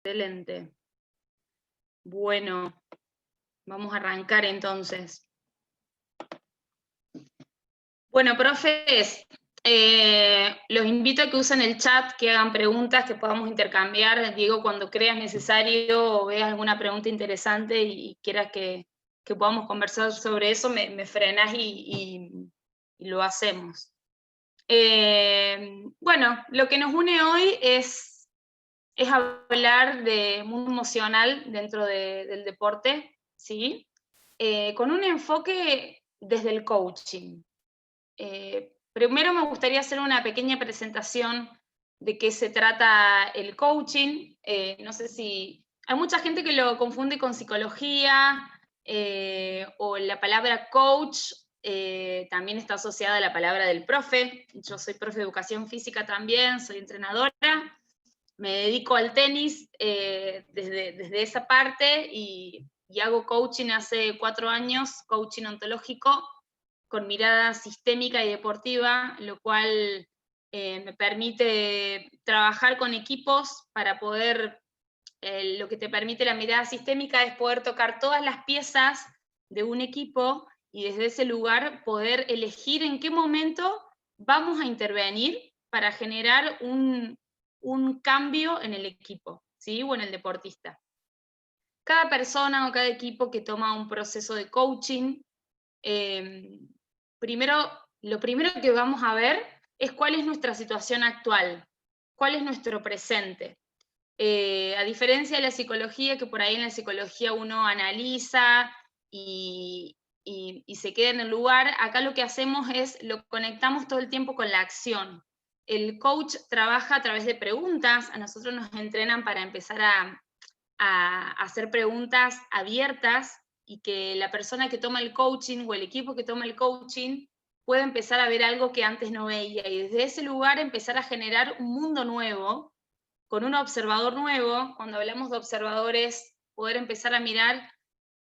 Excelente. Bueno, vamos a arrancar entonces. Bueno, profes, los invito a que usen el chat, que hagan preguntas, que podamos intercambiar. Diego, cuando creas necesario o veas alguna pregunta interesante y quieras que podamos conversar sobre eso, me frenás y lo hacemos. Bueno, lo que nos une hoy es hablar de mundo emocional dentro del deporte, ¿sí? Con un enfoque desde el coaching. Primero me gustaría hacer una pequeña presentación de qué se trata el coaching. No sé si hay mucha gente que lo confunde con psicología o la palabra coach también está asociada a la palabra del profe. Yo soy profe de educación física también, soy entrenadora. Me dedico al tenis desde esa parte y hago coaching hace 4 años, coaching ontológico, con mirada sistémica y deportiva, lo cual me permite trabajar con equipos para poder, lo que te permite la mirada sistémica es poder tocar todas las piezas de un equipo y desde ese lugar poder elegir en qué momento vamos a intervenir para generar un cambio en el equipo, ¿sí? O en el deportista. Cada persona o cada equipo que toma un proceso de coaching, lo primero que vamos a ver es cuál es nuestra situación actual, cuál es nuestro presente. A diferencia de la psicología, que por ahí en la psicología uno analiza y se queda en el lugar, acá lo que hacemos es, lo conectamos todo el tiempo con la acción. El coach trabaja a través de preguntas, a nosotros nos entrenan para empezar a hacer preguntas abiertas y que la persona que toma el coaching o el equipo que toma el coaching pueda empezar a ver algo que antes no veía y desde ese lugar empezar a generar un mundo nuevo, con un observador nuevo. Cuando hablamos de observadores, poder empezar a mirar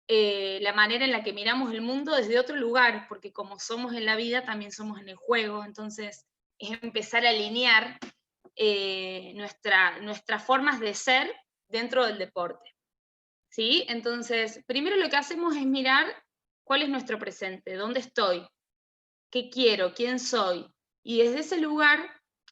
la manera en la que miramos el mundo desde otro lugar, porque como somos en la vida, también somos en el juego, entonces es empezar a alinear nuestras formas de ser dentro del deporte, ¿sí? Entonces, primero lo que hacemos es mirar cuál es nuestro presente, dónde estoy, qué quiero, quién soy, y desde ese lugar,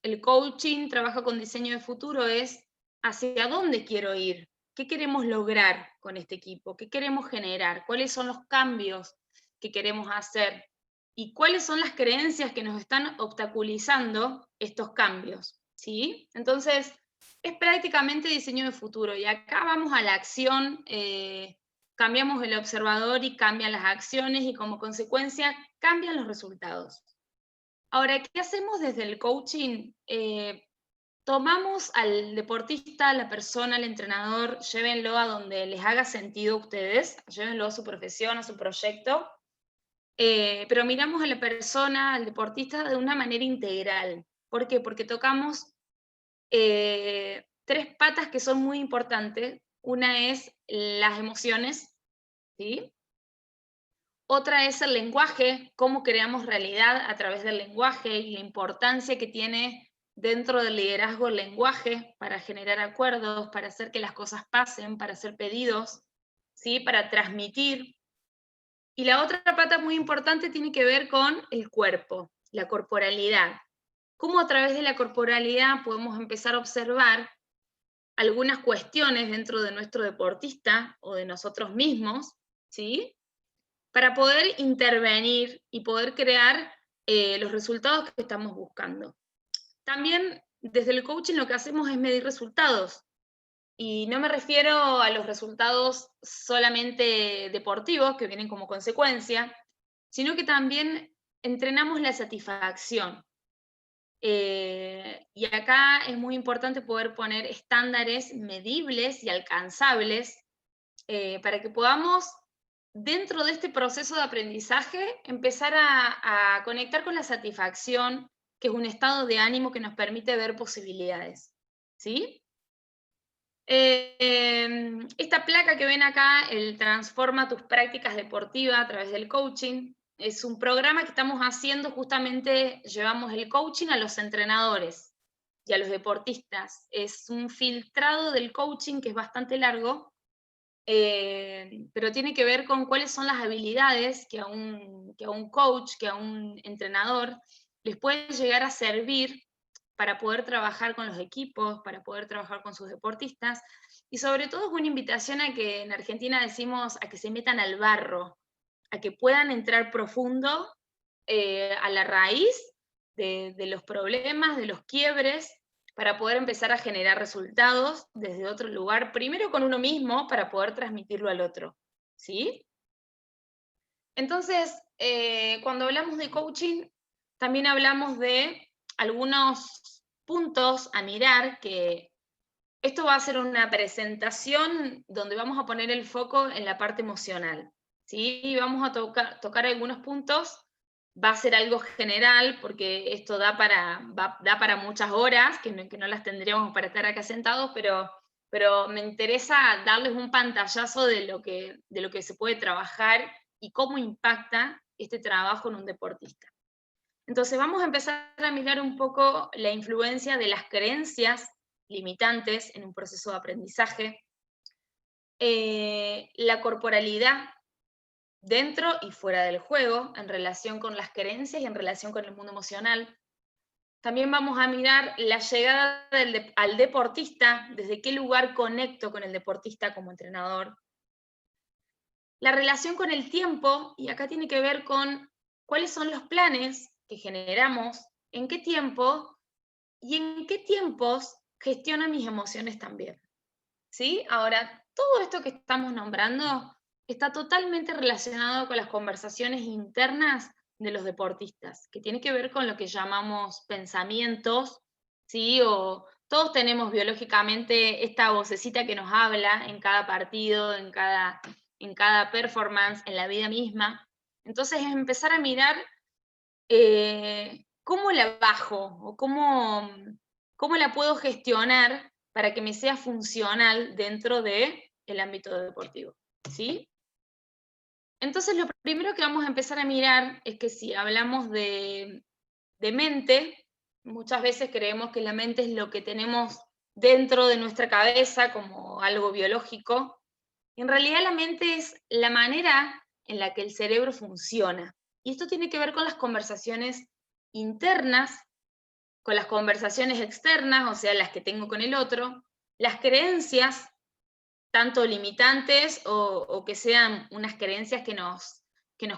el coaching trabaja con diseño de futuro, es hacia dónde quiero ir, qué queremos lograr con este equipo, qué queremos generar, cuáles son los cambios que queremos hacer y cuáles son las creencias que nos están obstaculizando estos cambios, ¿sí? Entonces, es prácticamente diseño de futuro y acá vamos a la acción, cambiamos el observador y cambian las acciones y como consecuencia cambian los resultados. Ahora, ¿qué hacemos desde el coaching? Tomamos al deportista, a la persona, al entrenador, llévenlo a donde les haga sentido a ustedes, llévenlo a su profesión, a su proyecto, pero miramos a la persona, al deportista, de una manera integral. ¿Por qué? Porque tocamos 3 patas que son muy importantes. Una es las emociones, ¿sí? Otra es el lenguaje, cómo creamos realidad a través del lenguaje y la importancia que tiene dentro del liderazgo el lenguaje para generar acuerdos, para hacer que las cosas pasen, para hacer pedidos, ¿sí? Para transmitir. Y la otra pata muy importante tiene que ver con el cuerpo, la corporalidad. Cómo a través de la corporalidad podemos empezar a observar algunas cuestiones dentro de nuestro deportista o de nosotros mismos, ¿sí? Para poder intervenir y poder crear los resultados que estamos buscando. También desde el coaching lo que hacemos es medir resultados. Y no me refiero a los resultados solamente deportivos, que vienen como consecuencia, sino que también entrenamos la satisfacción. Y acá es muy importante poder poner estándares medibles y alcanzables para que podamos, dentro de este proceso de aprendizaje, empezar a conectar con la satisfacción, que es un estado de ánimo que nos permite ver posibilidades, ¿sí? Esta placa que ven acá, el Transforma tus prácticas deportivas a través del coaching, es un programa que estamos haciendo, justamente llevamos el coaching a los entrenadores. y a los deportistas. Es un filtrado del coaching que es bastante largo, pero tiene que ver con cuáles son las habilidades que a un coach, que a un entrenador les pueden llegar a servir para poder trabajar con los equipos, para poder trabajar con sus deportistas, y sobre todo es una invitación a que en Argentina decimos a que se metan al barro, a que puedan entrar profundo a la raíz de los problemas, de los quiebres, para poder empezar a generar resultados desde otro lugar, primero con uno mismo, para poder transmitirlo al otro, ¿sí? Entonces, cuando hablamos de coaching, también hablamos de algunos puntos a mirar, que esto va a ser una presentación donde vamos a poner el foco en la parte emocional, ¿sí? Y vamos a tocar algunos puntos. Va a ser algo general, porque esto da para muchas horas, que no las tendríamos para estar acá sentados, pero me interesa darles un pantallazo de lo que se puede trabajar y cómo impacta este trabajo en un deportista. Entonces vamos a empezar a mirar un poco la influencia de las creencias limitantes en un proceso de aprendizaje, la corporalidad dentro y fuera del juego, en relación con las creencias y en relación con el mundo emocional. También vamos a mirar la llegada al deportista, desde qué lugar conecto con el deportista como entrenador. La relación con el tiempo, y acá tiene que ver con cuáles son los planes que generamos, en qué tiempo y en qué tiempos gestiono mis emociones también. ¿Sí? Ahora, todo esto que estamos nombrando está totalmente relacionado con las conversaciones internas de los deportistas, que tiene que ver con lo que llamamos pensamientos, ¿sí? O todos tenemos biológicamente esta vocecita que nos habla en cada partido, en cada performance, en la vida misma. Entonces, es empezar a mirar cómo la bajo o cómo la puedo gestionar para que me sea funcional dentro del ámbito deportivo, ¿sí? Entonces, lo primero que vamos a empezar a mirar es que si hablamos de mente, muchas veces creemos que la mente es lo que tenemos dentro de nuestra cabeza como algo biológico. En realidad, la mente es la manera en la que el cerebro funciona. Y esto tiene que ver con las conversaciones internas, con las conversaciones externas, o sea, las que tengo con el otro, las creencias, tanto limitantes o que sean unas creencias que nos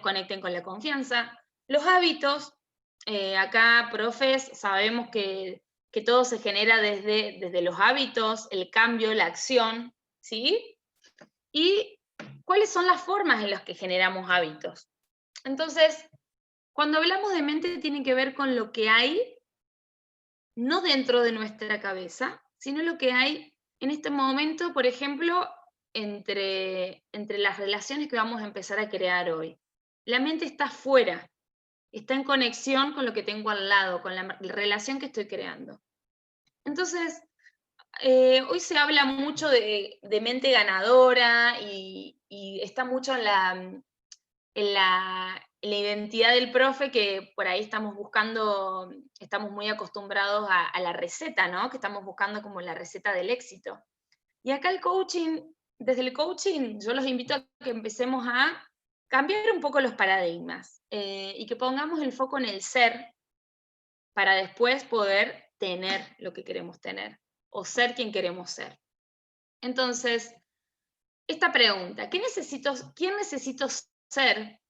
conecten con la confianza, los hábitos. Acá, profes, sabemos que todo se genera desde los hábitos, el cambio, la acción, ¿sí? Y cuáles son las formas en las que generamos hábitos. Entonces, cuando hablamos de mente, tiene que ver con lo que hay, no dentro de nuestra cabeza, sino lo que hay en este momento, por ejemplo, entre las relaciones que vamos a empezar a crear hoy. La mente está fuera, está en conexión con lo que tengo al lado, con la relación que estoy creando. Entonces, hoy se habla mucho de mente ganadora y está mucho en la identidad del profe, que por ahí estamos buscando, estamos muy acostumbrados a la receta, ¿no? Que estamos buscando como la receta del éxito. Y acá el coaching, desde el coaching, yo los invito a que empecemos a cambiar un poco los paradigmas y que pongamos el foco en el ser para después poder tener lo que queremos tener o ser quien queremos ser. Entonces, esta pregunta, quién necesito ser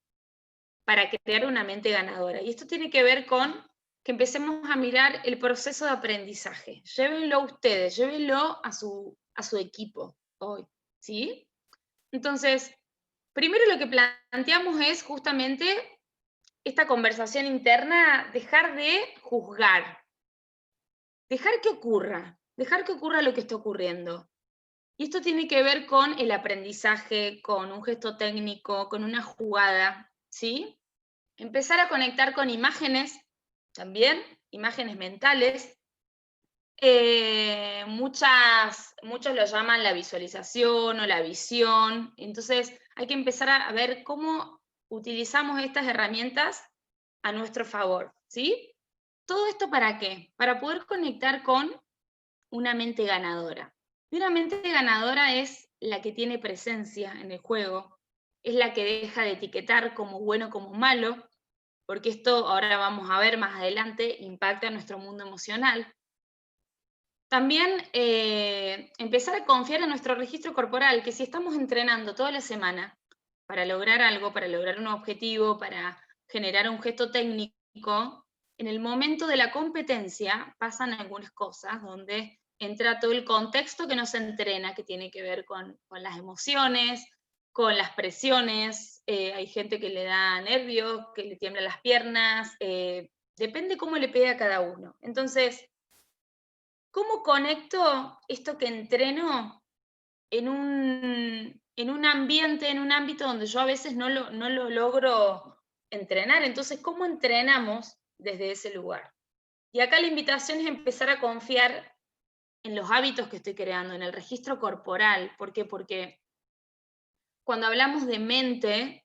para crear una mente ganadora? Y esto tiene que ver con que empecemos a mirar el proceso de aprendizaje. Llévenlo ustedes, llévenlo a su equipo hoy, ¿sí? Entonces, primero lo que planteamos es justamente esta conversación interna, dejar de juzgar, dejar que ocurra lo que está ocurriendo. Y esto tiene que ver con el aprendizaje, con un gesto técnico, con una jugada, ¿sí? Empezar a conectar con imágenes también, imágenes mentales. Muchos lo llaman la visualización o la visión. Entonces hay que empezar a ver cómo utilizamos estas herramientas a nuestro favor, ¿sí? ¿Todo esto para qué? Para poder conectar con una mente ganadora. Y una mente ganadora es la que tiene presencia en el juego, es la que deja de etiquetar como bueno como malo, porque esto ahora vamos a ver más adelante, impacta nuestro mundo emocional. También empezar a confiar en nuestro registro corporal, que si estamos entrenando toda la semana para lograr algo, para lograr un objetivo, para generar un gesto técnico, en el momento de la competencia pasan algunas cosas donde entra todo el contexto que nos entrena, que tiene que ver con las emociones, con las presiones, hay gente que le da nervios, que le tiemblan las piernas, depende cómo le pegue a cada uno. Entonces, ¿cómo conecto esto que entreno en un ambiente, en un ámbito donde yo a veces no lo logro entrenar? Entonces, ¿cómo entrenamos desde ese lugar? Y acá la invitación es empezar a confiar en los hábitos que estoy creando, en el registro corporal. ¿Por qué? Porque cuando hablamos de mente,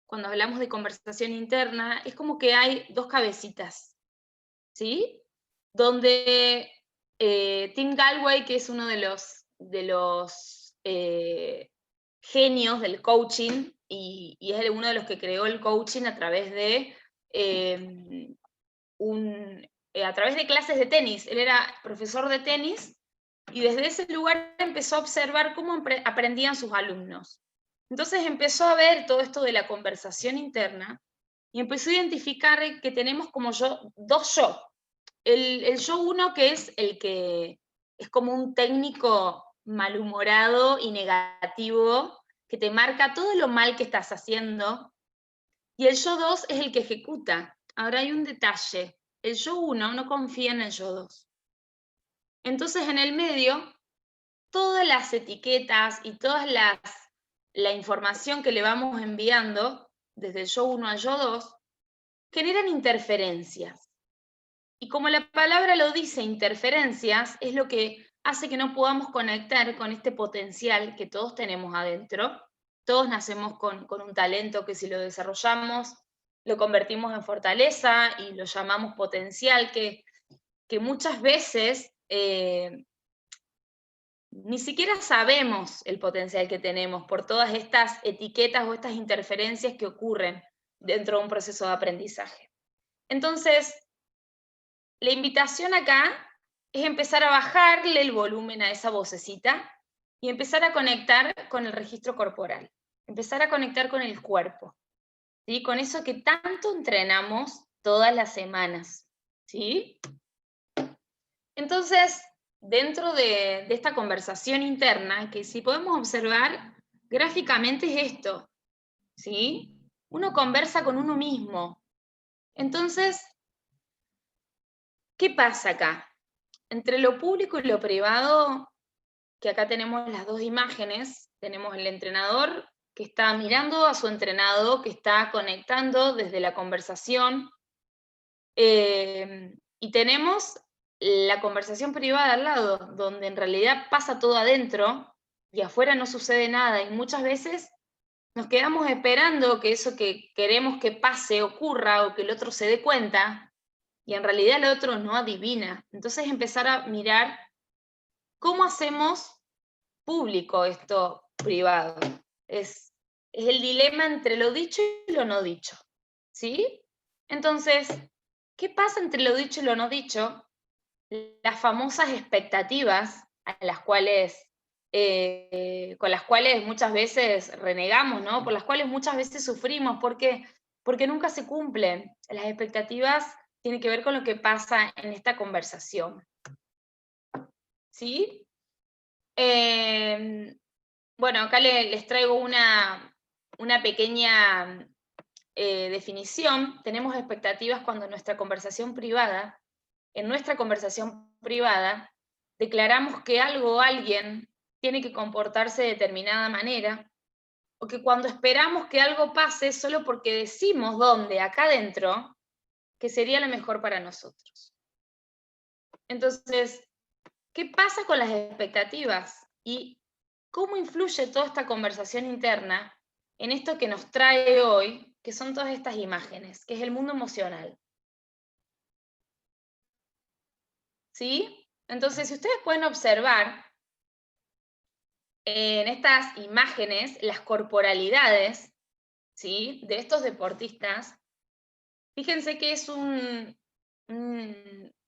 cuando hablamos de conversación interna, es como que hay dos cabecitas, ¿sí? Donde Tim Galway, que es uno de los genios del coaching, y es uno de los que creó el coaching a través de a través de clases de tenis. Él era profesor de tenis y desde ese lugar empezó a observar cómo aprendían sus alumnos. Entonces empezó a ver todo esto de la conversación interna y empezó a identificar que tenemos como dos yo. El yo uno, que es el que es como un técnico malhumorado y negativo, que te marca todo lo mal que estás haciendo, y el yo 2 es el que ejecuta. Ahora hay un detalle, el yo 1 no confía en el yo 2. Entonces en el medio, todas las etiquetas y toda la información que le vamos enviando, desde el yo 1 al yo 2, generan interferencias. Y como la palabra lo dice, interferencias, es lo que hace que no podamos conectar con este potencial que todos tenemos adentro. Todos nacemos con un talento que si lo desarrollamos, lo convertimos en fortaleza y lo llamamos potencial, que muchas veces ni siquiera sabemos el potencial que tenemos por todas estas etiquetas o estas interferencias que ocurren dentro de un proceso de aprendizaje. Entonces, la invitación acá es empezar a bajarle el volumen a esa vocecita y empezar a conectar con el registro corporal, empezar a conectar con el cuerpo, ¿sí? Con eso que tanto entrenamos todas las semanas, ¿sí? Entonces, dentro de esta conversación interna, que si podemos observar gráficamente es esto, ¿sí? Uno conversa con uno mismo. Entonces, ¿qué pasa acá? Entre lo público y lo privado, que acá tenemos las dos imágenes, tenemos el entrenador que está mirando a su entrenado, que está conectando desde la conversación, y tenemos la conversación privada al lado, donde en realidad pasa todo adentro y afuera no sucede nada, y muchas veces nos quedamos esperando que eso que queremos que pase ocurra o que el otro se dé cuenta, y en realidad el otro no adivina. Entonces empezar a mirar cómo hacemos público esto privado. Es el dilema entre lo dicho y lo no dicho, ¿sí? Entonces, ¿qué pasa entre lo dicho y lo no dicho? Las famosas expectativas a las cuales, con las cuales muchas veces renegamos, ¿no? Por las cuales muchas veces sufrimos, porque nunca se cumplen. Las expectativas tienen que ver con lo que pasa en esta conversación, ¿sí? Bueno, acá les traigo una pequeña definición. Tenemos expectativas cuando en nuestra conversación privada, declaramos que algo o alguien tiene que comportarse de determinada manera, o que cuando esperamos que algo pase solo porque decimos dónde, acá adentro, que sería lo mejor para nosotros. Entonces, ¿qué pasa con las expectativas? ¿Y cómo influye toda esta conversación interna en esto que nos trae hoy, que son todas estas imágenes, que es el mundo emocional? ¿sí? Entonces, si ustedes pueden observar en estas imágenes las corporalidades, ¿sí?, de estos deportistas, fíjense que es un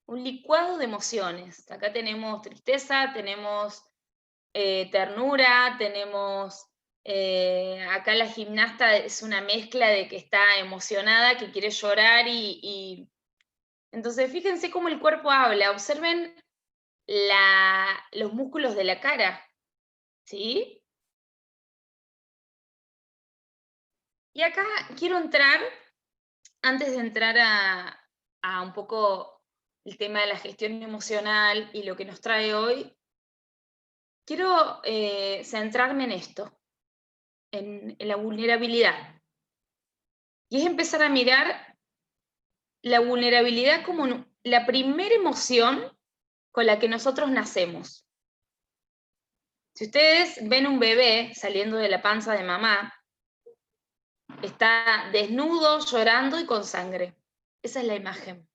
licuado de emociones. Acá tenemos tristeza, tenemos ternura, tenemos... acá la gimnasta es una mezcla de que está emocionada, que quiere llorar y... Entonces, fíjense cómo el cuerpo habla. Observen los músculos de la cara, ¿sí? Y acá quiero entrar, antes de entrar a un poco el tema de la gestión emocional y lo que nos trae hoy, quiero centrarme en esto, en la vulnerabilidad. Y es empezar a mirar la vulnerabilidad como la primera emoción con la que nosotros nacemos. Si ustedes ven un bebé saliendo de la panza de mamá, está desnudo, llorando y con sangre. Esa es la imagen.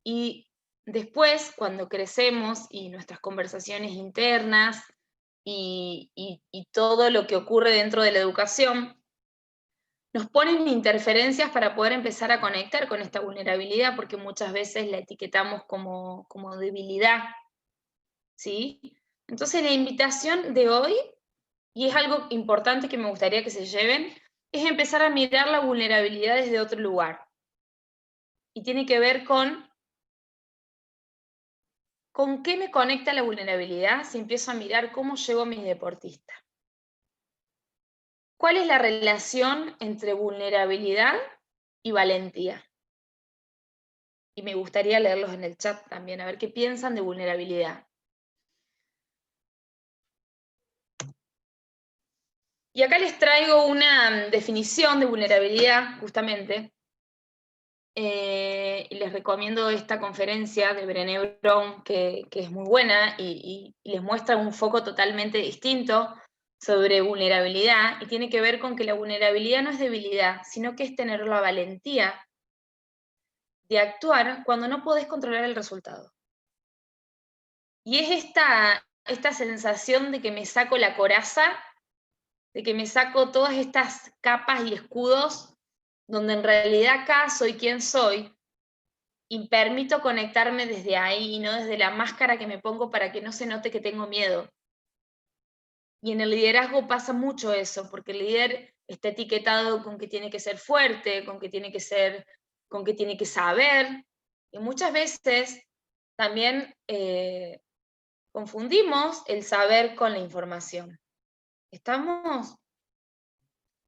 Y después, cuando crecemos y nuestras conversaciones internas y todo lo que ocurre dentro de la educación, nos ponen interferencias para poder empezar a conectar con esta vulnerabilidad, porque muchas veces la etiquetamos como debilidad, ¿sí? Entonces la invitación de hoy, y es algo importante que me gustaría que se lleven, es empezar a mirar la vulnerabilidad desde otro lugar. Y tiene que ver con qué me conecta la vulnerabilidad si empiezo a mirar cómo llevo a mis deportistas. ¿Cuál es la relación entre vulnerabilidad y valentía? Y me gustaría leerlos en el chat también, a ver qué piensan de vulnerabilidad. Y acá les traigo una definición de vulnerabilidad, justamente, y les recomiendo esta conferencia de Brené Brown, que es muy buena y les muestra un foco totalmente distinto sobre vulnerabilidad, y tiene que ver con que la vulnerabilidad no es debilidad, sino que es tener la valentía de actuar cuando no podés controlar el resultado. Y es esta sensación de que me saco la coraza, de que me saco todas estas capas y escudos, donde en realidad acá soy quien soy, y permito conectarme desde ahí y no desde la máscara que me pongo para que no se note que tengo miedo. Y en el liderazgo pasa mucho eso, porque el líder está etiquetado con que tiene que ser fuerte, con que tiene que saber, y muchas veces también confundimos el saber con la información. ¿Estamos?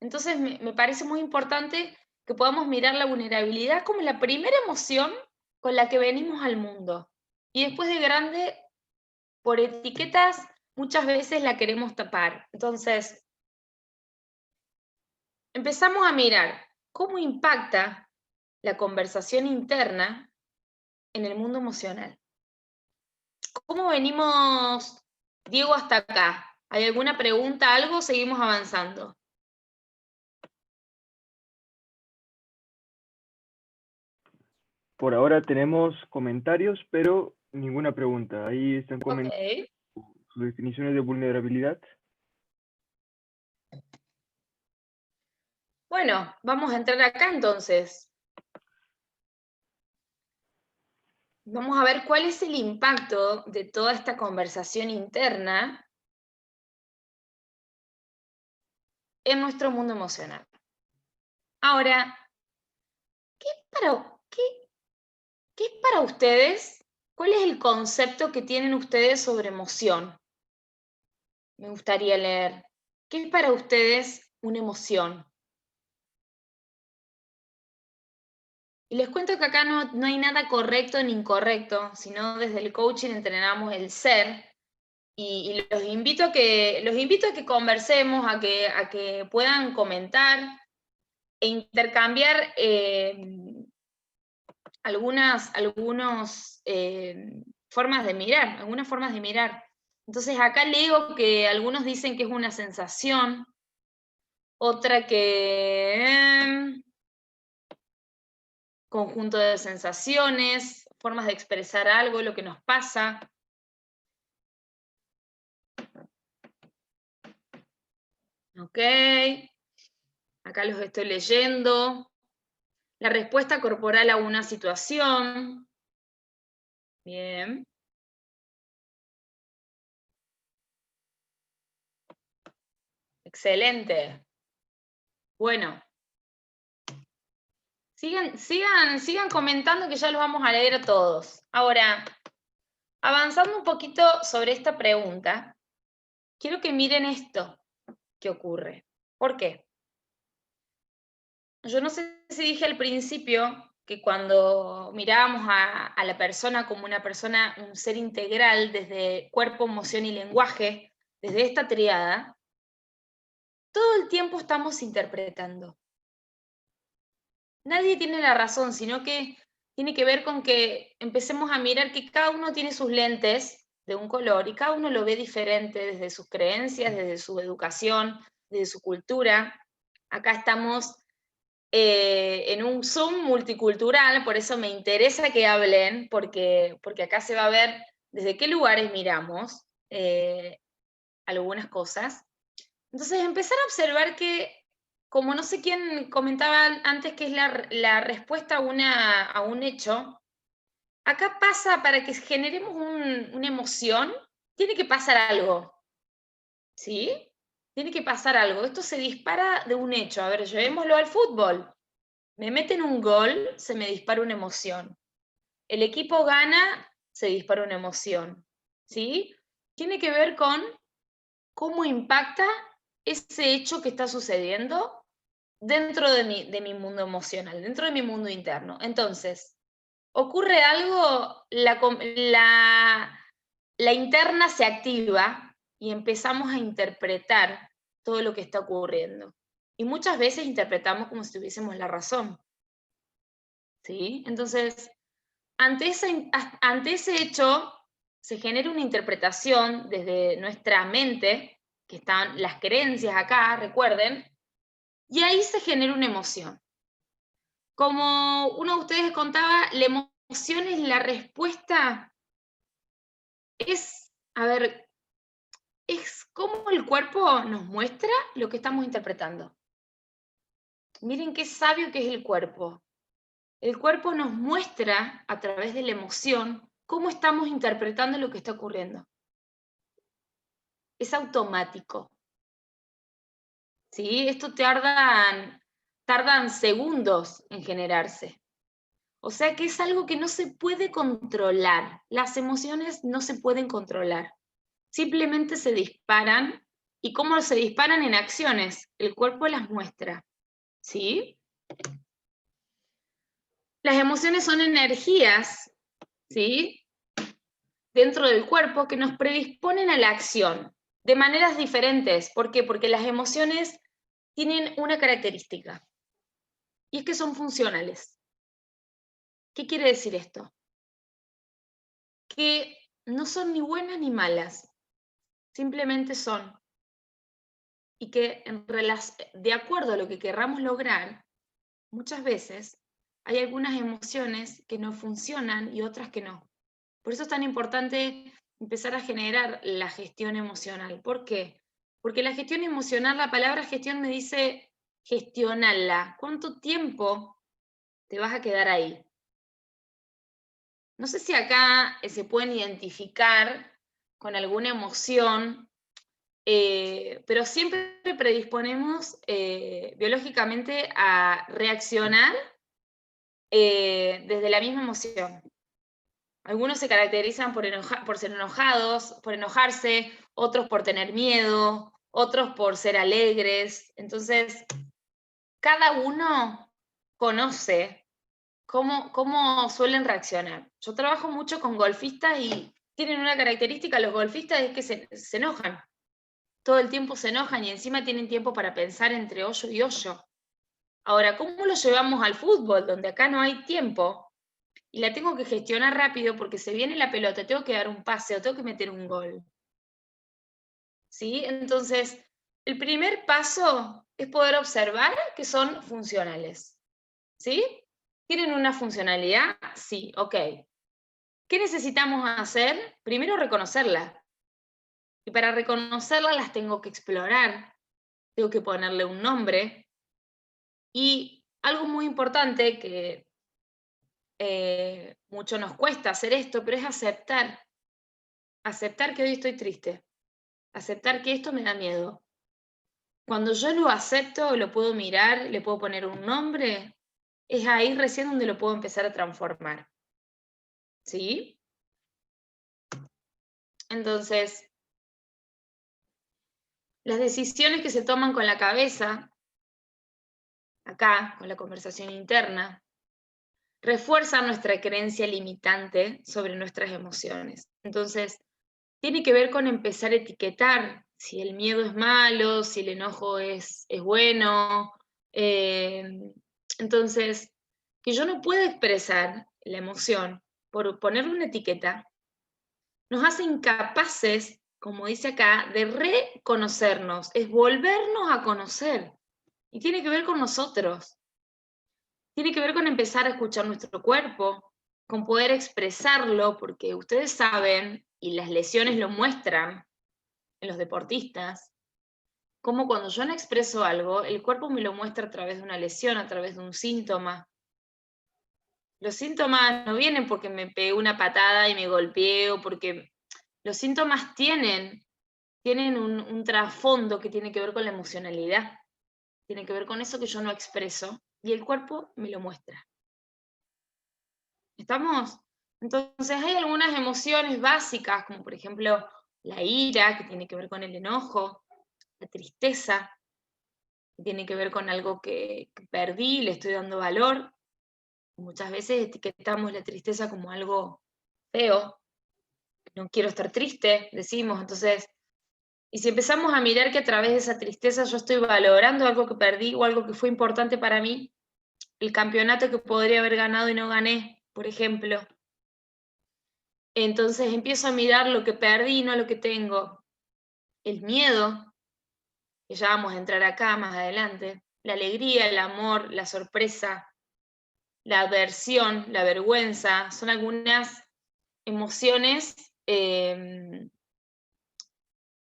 Entonces me parece muy importante que podamos mirar la vulnerabilidad como la primera emoción con la que venimos al mundo. Y después de grande, por etiquetas, muchas veces la queremos tapar. Entonces, empezamos a mirar cómo impacta la conversación interna en el mundo emocional. ¿Cómo venimos, Diego, hasta acá? ¿Hay alguna pregunta, algo? Seguimos avanzando. Por ahora tenemos comentarios, pero ninguna pregunta. Ahí están comentando sus definiciones de vulnerabilidad. Bueno, vamos a entrar acá entonces. Vamos a ver cuál es el impacto de toda esta conversación interna en nuestro mundo emocional. Ahora, ¿qué es para ustedes? ¿Cuál es el concepto que tienen ustedes sobre emoción? Me gustaría leer. ¿Qué es para ustedes una emoción? Y les cuento que acá no hay nada correcto ni incorrecto, sino desde el coaching entrenamos el ser. Y los invito a que conversemos, a que puedan comentar e intercambiar algunas formas de mirar, algunas formas de mirar. Entonces acá leo que algunos dicen que es una sensación, otra que conjunto de sensaciones, formas de expresar algo, lo que nos pasa. Ok, acá los estoy leyendo. La respuesta corporal a una situación. Bien. Excelente. Bueno. Sigan comentando que ya los vamos a leer a todos. Ahora, avanzando un poquito sobre esta pregunta, quiero que miren esto que ocurre. ¿Por qué? Yo no sé si dije al principio que cuando mirábamos a la persona como una persona, un ser integral desde cuerpo, emoción y lenguaje, desde esta triada, todo el tiempo estamos interpretando. Nadie tiene la razón, sino que tiene que ver con que empecemos a mirar que cada uno tiene sus lentes de un color y cada uno lo ve diferente desde sus creencias, desde su educación, desde su cultura. Acá estamos en un Zoom multicultural, por eso me interesa que hablen, porque acá se va a ver desde qué lugares miramos algunas cosas. Entonces, empezar a observar que, como no sé quién comentaba antes que es la respuesta a un hecho, acá pasa, para que generemos una emoción, tiene que pasar algo, ¿sí? Tiene que pasar algo. Esto se dispara de un hecho. A ver, llevémoslo al fútbol. Me meten un gol, se me dispara una emoción. El equipo gana, se dispara una emoción, ¿sí? Tiene que ver con cómo impacta ese hecho que está sucediendo dentro de mi mundo emocional, dentro de mi mundo interno. Entonces, ocurre algo, la interna se activa y empezamos a interpretar todo lo que está ocurriendo. Y muchas veces interpretamos como si tuviésemos la razón. ¿Sí? Entonces, ante ese hecho, se genera una interpretación desde nuestra mente, que están las creencias acá, recuerden, y ahí se genera una emoción. Como uno de ustedes contaba, la emoción es la respuesta, a ver, es cómo el cuerpo nos muestra lo que estamos interpretando. Miren qué sabio que es el cuerpo. El cuerpo nos muestra a través de la emoción cómo estamos interpretando lo que está ocurriendo. Es automático. ¿Sí? Esto tardan segundos en generarse. O sea que es algo que no se puede controlar. Las emociones no se pueden controlar. Simplemente se disparan, y cómo se disparan en acciones, el cuerpo las muestra. ¿Sí? Las emociones son energías, ¿sí?, dentro del cuerpo que nos predisponen a la acción de maneras diferentes. ¿Por qué? Porque las emociones tienen una característica, y es que son funcionales. ¿Qué quiere decir esto? Que no son ni buenas ni malas, simplemente son. Y que de acuerdo a lo que querramos lograr, muchas veces hay algunas emociones que no funcionan y otras que no. Por eso es tan importante empezar a generar la gestión emocional. ¿Por qué? Porque la gestión emocional, la palabra gestión me dice gestionarla. ¿Cuánto tiempo te vas a quedar ahí? No sé si acá se pueden identificar con alguna emoción, pero siempre predisponemos biológicamente a reaccionar desde la misma emoción. Algunos se caracterizan por ser enojados, por enojarse, otros por tener miedo, otros por ser alegres. Entonces, cada uno conoce cómo suelen reaccionar. Yo trabajo mucho con golfistas y tienen una característica, los golfistas, es que se enojan. Todo el tiempo se enojan y encima tienen tiempo para pensar entre hoyo y hoyo. Ahora, ¿cómo lo llevamos al fútbol, donde acá no hay tiempo? Y la tengo que gestionar rápido porque se viene la pelota, tengo que dar un pase o tengo que meter un gol. ¿Sí? Entonces, el primer paso es poder observar que son funcionales. ¿Sí? ¿Tienen una funcionalidad? Sí, ok. ¿Qué necesitamos hacer? Primero reconocerla. Y para reconocerla las tengo que explorar, tengo que ponerle un nombre. Y algo muy importante que mucho nos cuesta hacer esto, pero es aceptar. Aceptar que hoy estoy triste. Aceptar que esto me da miedo. Cuando yo lo acepto, lo puedo mirar, le puedo poner un nombre, es ahí recién donde lo puedo empezar a transformar. ¿Sí? Entonces, las decisiones que se toman con la cabeza, acá, con la conversación interna, refuerzan nuestra creencia limitante sobre nuestras emociones. Entonces, tiene que ver con empezar a etiquetar si el miedo es malo, si el enojo es bueno. Entonces, que yo no pueda expresar la emoción por ponerle una etiqueta, nos hace incapaces, como dice acá, de reconocernos, es volvernos a conocer. Y tiene que ver con nosotros. Tiene que ver con empezar a escuchar nuestro cuerpo, con poder expresarlo, porque ustedes saben, y las lesiones lo muestran en los deportistas, como cuando yo no expreso algo, el cuerpo me lo muestra a través de una lesión, a través de un síntoma. Los síntomas no vienen porque me pegué una patada y me golpeé, o porque los síntomas tienen un trasfondo que tiene que ver con la emocionalidad, tiene que ver con eso que yo no expreso, y el cuerpo me lo muestra. ¿Estamos? Entonces hay algunas emociones básicas, como por ejemplo la ira, que tiene que ver con el enojo, la tristeza, que tiene que ver con algo que perdí, le estoy dando valor. Muchas veces etiquetamos la tristeza como algo feo, no quiero estar triste, decimos. Entonces, y si empezamos a mirar que a través de esa tristeza yo estoy valorando algo que perdí o algo que fue importante para mí, el campeonato que podría haber ganado y no gané, por ejemplo. Entonces empiezo a mirar lo que perdí, no lo que tengo. El miedo, que ya vamos a entrar acá más adelante, la alegría, el amor, la sorpresa, la aversión, la vergüenza, son algunas emociones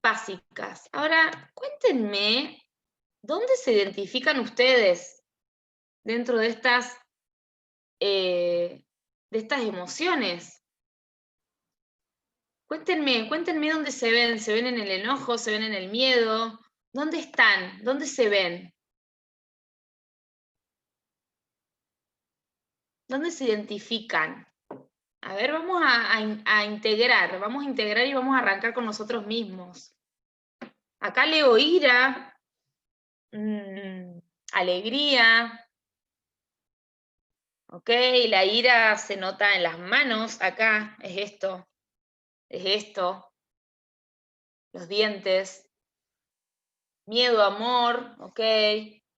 básicas. Ahora, cuéntenme, ¿dónde se identifican ustedes dentro de estas emociones? Cuéntenme dónde se ven en el enojo, se ven en el miedo, ¿dónde están? ¿Dónde se ven? ¿Dónde se identifican? A ver, vamos a integrar, vamos a integrar y vamos a arrancar con nosotros mismos. Acá leo ira, alegría, ok, la ira se nota en las manos, acá es esto, los dientes, miedo, amor, ok,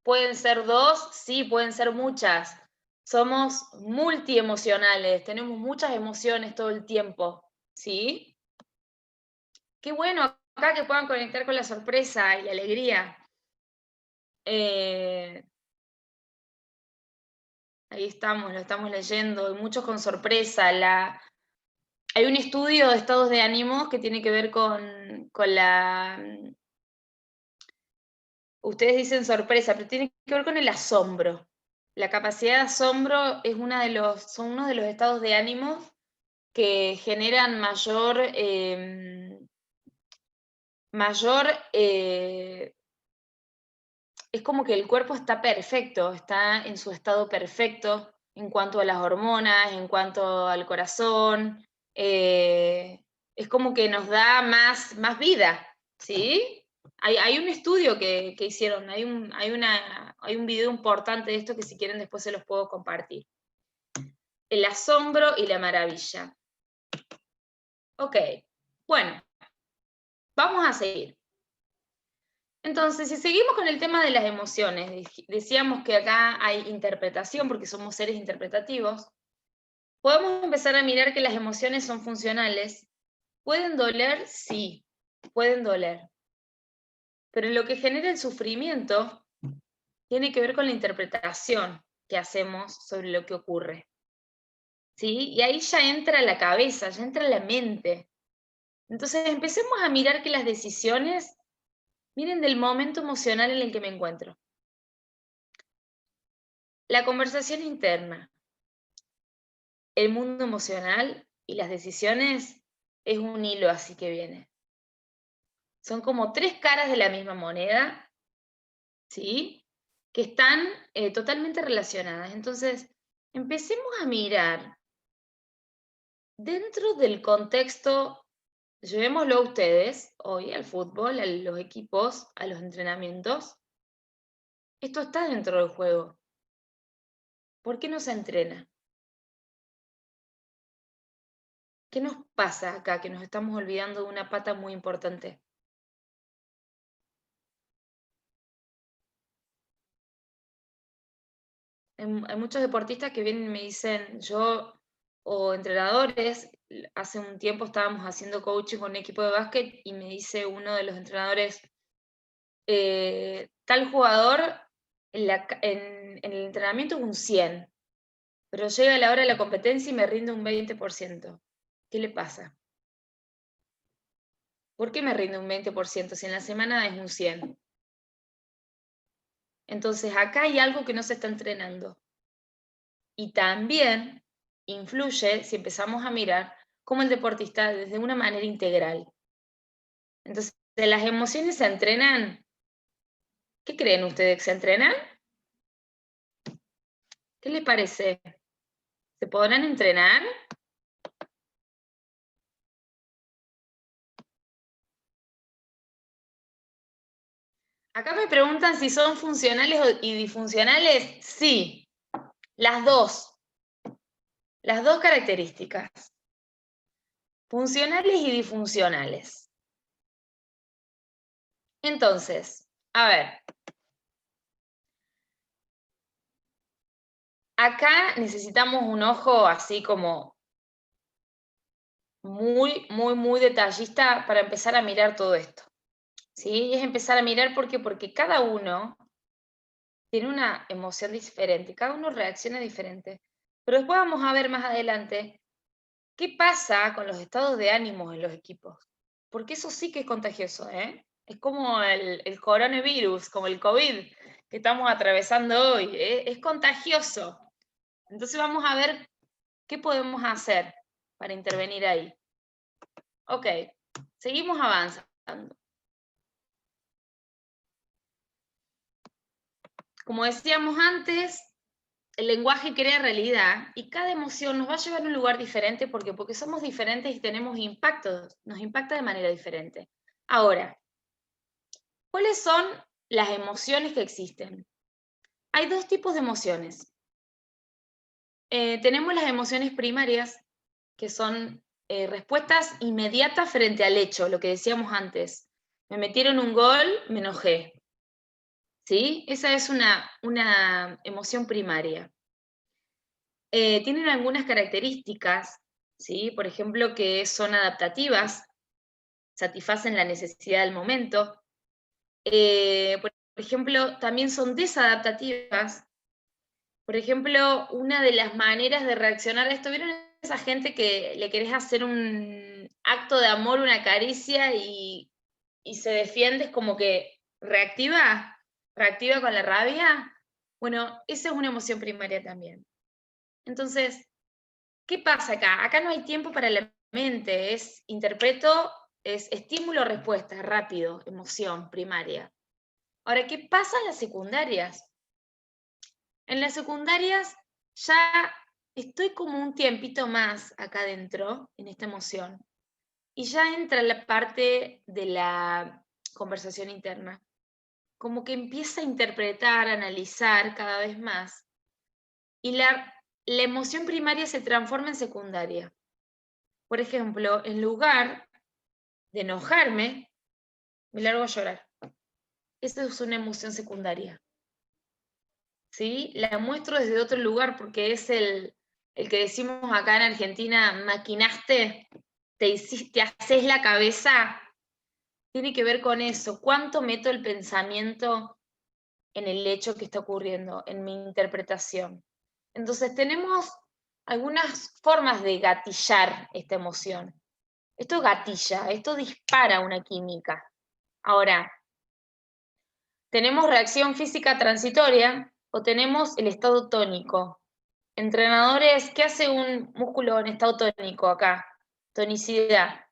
¿pueden ser dos? Sí, pueden ser muchas. Somos multiemocionales, tenemos muchas emociones todo el tiempo, ¿sí? Qué bueno acá que puedan conectar con la sorpresa y la alegría. Ahí estamos, lo estamos leyendo, y muchos con sorpresa. Hay un estudio de estados de ánimo que tiene que ver con la... Ustedes dicen sorpresa, pero tiene que ver con el asombro. La capacidad de asombro es son uno de los estados de ánimo que generan es como que el cuerpo está perfecto, está en su estado perfecto en cuanto a las hormonas, en cuanto al corazón, es como que nos da más vida, ¿sí? Hay un estudio que hicieron, hay un video importante de esto que si quieren después se los puedo compartir. El asombro y la maravilla. Ok, bueno, vamos a seguir. Entonces, si seguimos con el tema de las emociones, decíamos que acá hay interpretación porque somos seres interpretativos, podemos empezar a mirar que las emociones son funcionales. ¿Pueden doler? Sí, pueden doler. Pero lo que genera el sufrimiento tiene que ver con la interpretación que hacemos sobre lo que ocurre. ¿sí? Y ahí ya entra la cabeza, ya entra la mente. Entonces empecemos a mirar que las decisiones vienen del momento emocional en el que me encuentro. La conversación interna, el mundo emocional y las decisiones es un hilo así que viene. Son como tres caras de la misma moneda, ¿sí? Que están totalmente relacionadas. Entonces, empecemos a mirar dentro del contexto, llevémoslo a ustedes hoy, al fútbol, a los equipos, a los entrenamientos. Esto está dentro del juego. ¿Por qué no se entrena? ¿Qué nos pasa acá? Que nos estamos olvidando de una pata muy importante. Hay muchos deportistas que vienen y me dicen, o entrenadores, hace un tiempo estábamos haciendo coaching con un equipo de básquet y me dice uno de los entrenadores, tal jugador en el entrenamiento es un 100, pero llega a la hora de la competencia y me rinde un 20%. ¿Qué le pasa? ¿Por qué me rinde un 20% si en la semana es un 100? Entonces acá hay algo que no se está entrenando. Y también influye, si empezamos a mirar, cómo el deportista desde una manera integral. Entonces, ¿las emociones se entrenan? ¿Qué creen ustedes? ¿Se entrenan? ¿Qué les parece? ¿Se podrán entrenar? Acá me preguntan si son funcionales y disfuncionales. Sí, las dos. Las dos características. Funcionales y disfuncionales. Entonces, a ver. Acá necesitamos un ojo así como muy detallista para empezar a mirar todo esto. ¿Sí? Y es empezar a mirar porque cada uno tiene una emoción diferente, cada uno reacciona diferente. Pero después vamos a ver más adelante qué pasa con los estados de ánimo en los equipos. Porque eso sí que es contagioso, ¿eh? Es como el coronavirus, como el COVID que estamos atravesando hoy. Es contagioso. Entonces vamos a ver qué podemos hacer para intervenir ahí. Ok, seguimos avanzando. Como decíamos antes, el lenguaje crea realidad y cada emoción nos va a llevar a un lugar diferente porque somos diferentes y tenemos impactos, nos impacta de manera diferente. Ahora, ¿cuáles son las emociones que existen? Hay dos tipos de emociones. Tenemos las emociones primarias, que son respuestas inmediatas frente al hecho, lo que decíamos antes. Me metieron un gol, me enojé. ¿Sí? Esa es una emoción primaria. Tienen algunas características, ¿sí? Por ejemplo, que son adaptativas, satisfacen la necesidad del momento. Por ejemplo, también son desadaptativas. Por ejemplo, una de las maneras de reaccionar a esto, ¿vieron esa gente que le querés hacer un acto de amor, una caricia y se defiende, es como que reactiva con la rabia? Bueno, esa es una emoción primaria también. Entonces, ¿qué pasa acá? Acá no hay tiempo para la mente, es estímulo-respuesta, rápido, emoción primaria. Ahora, ¿qué pasa en las secundarias? En las secundarias ya estoy como un tiempito más acá adentro, en esta emoción, y ya entra la parte de la conversación interna. Como que empieza a interpretar, a analizar cada vez más, y la emoción primaria se transforma en secundaria. Por ejemplo, en lugar de enojarme, me largo a llorar. Esa es una emoción secundaria. ¿Sí? La muestro desde otro lugar porque es el que decimos acá en Argentina, maquinaste, te haces la cabeza. Tiene que ver con eso. ¿Cuánto meto el pensamiento en el hecho que está ocurriendo, en mi interpretación? Entonces tenemos algunas formas de gatillar esta emoción. Esto gatilla, esto dispara una química. Ahora, tenemos reacción física transitoria o tenemos el estado tónico. Entrenadores, ¿qué hace un músculo en estado tónico acá? Tonicidad.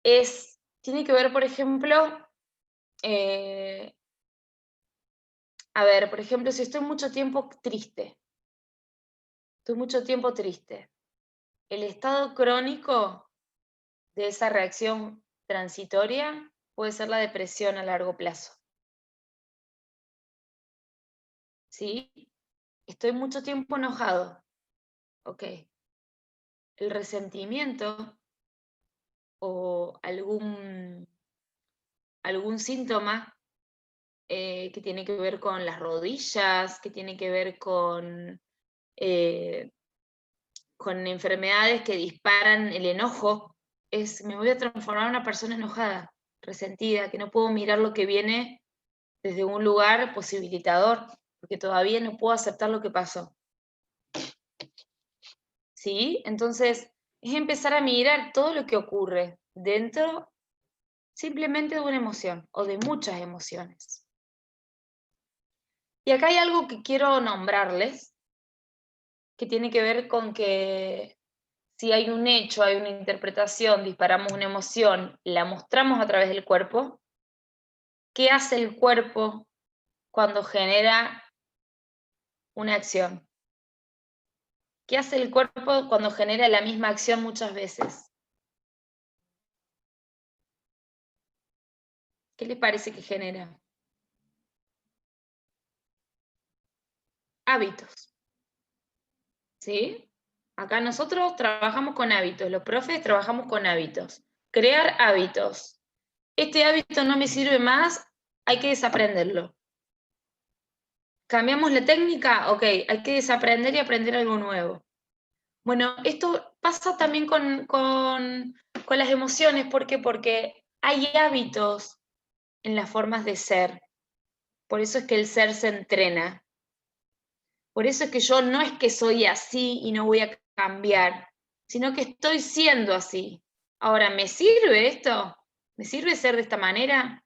Tiene que ver, por ejemplo, por ejemplo, si estoy mucho tiempo triste, el estado crónico de esa reacción transitoria puede ser la depresión a largo plazo. ¿Sí? Estoy mucho tiempo enojado. Ok. El resentimiento o algún síntoma que tiene que ver con las rodillas, que tiene que ver con enfermedades que disparan el enojo, me voy a transformar en una persona enojada, resentida, que no puedo mirar lo que viene desde un lugar posibilitador, porque todavía no puedo aceptar lo que pasó. ¿Sí? Entonces, es empezar a mirar todo lo que ocurre dentro simplemente de una emoción o de muchas emociones. Y acá hay algo que quiero nombrarles, que tiene que ver con que si hay un hecho, hay una interpretación, disparamos una emoción, la mostramos a través del cuerpo. ¿Qué hace el cuerpo cuando genera una acción? ¿Qué hace el cuerpo cuando genera la misma acción muchas veces? ¿Qué les parece que genera? Hábitos. ¿Sí? Acá nosotros trabajamos con hábitos, los profes trabajamos con hábitos. Crear hábitos. Este hábito no me sirve más, hay que desaprenderlo. ¿Cambiamos la técnica? Ok, hay que desaprender y aprender algo nuevo. Bueno, esto pasa también con las emociones. ¿Por qué? Porque hay hábitos en las formas de ser. Por eso es que el ser se entrena. Por eso es que yo no es que soy así y no voy a cambiar, sino que estoy siendo así. Ahora, ¿me sirve esto? ¿Me sirve ser de esta manera?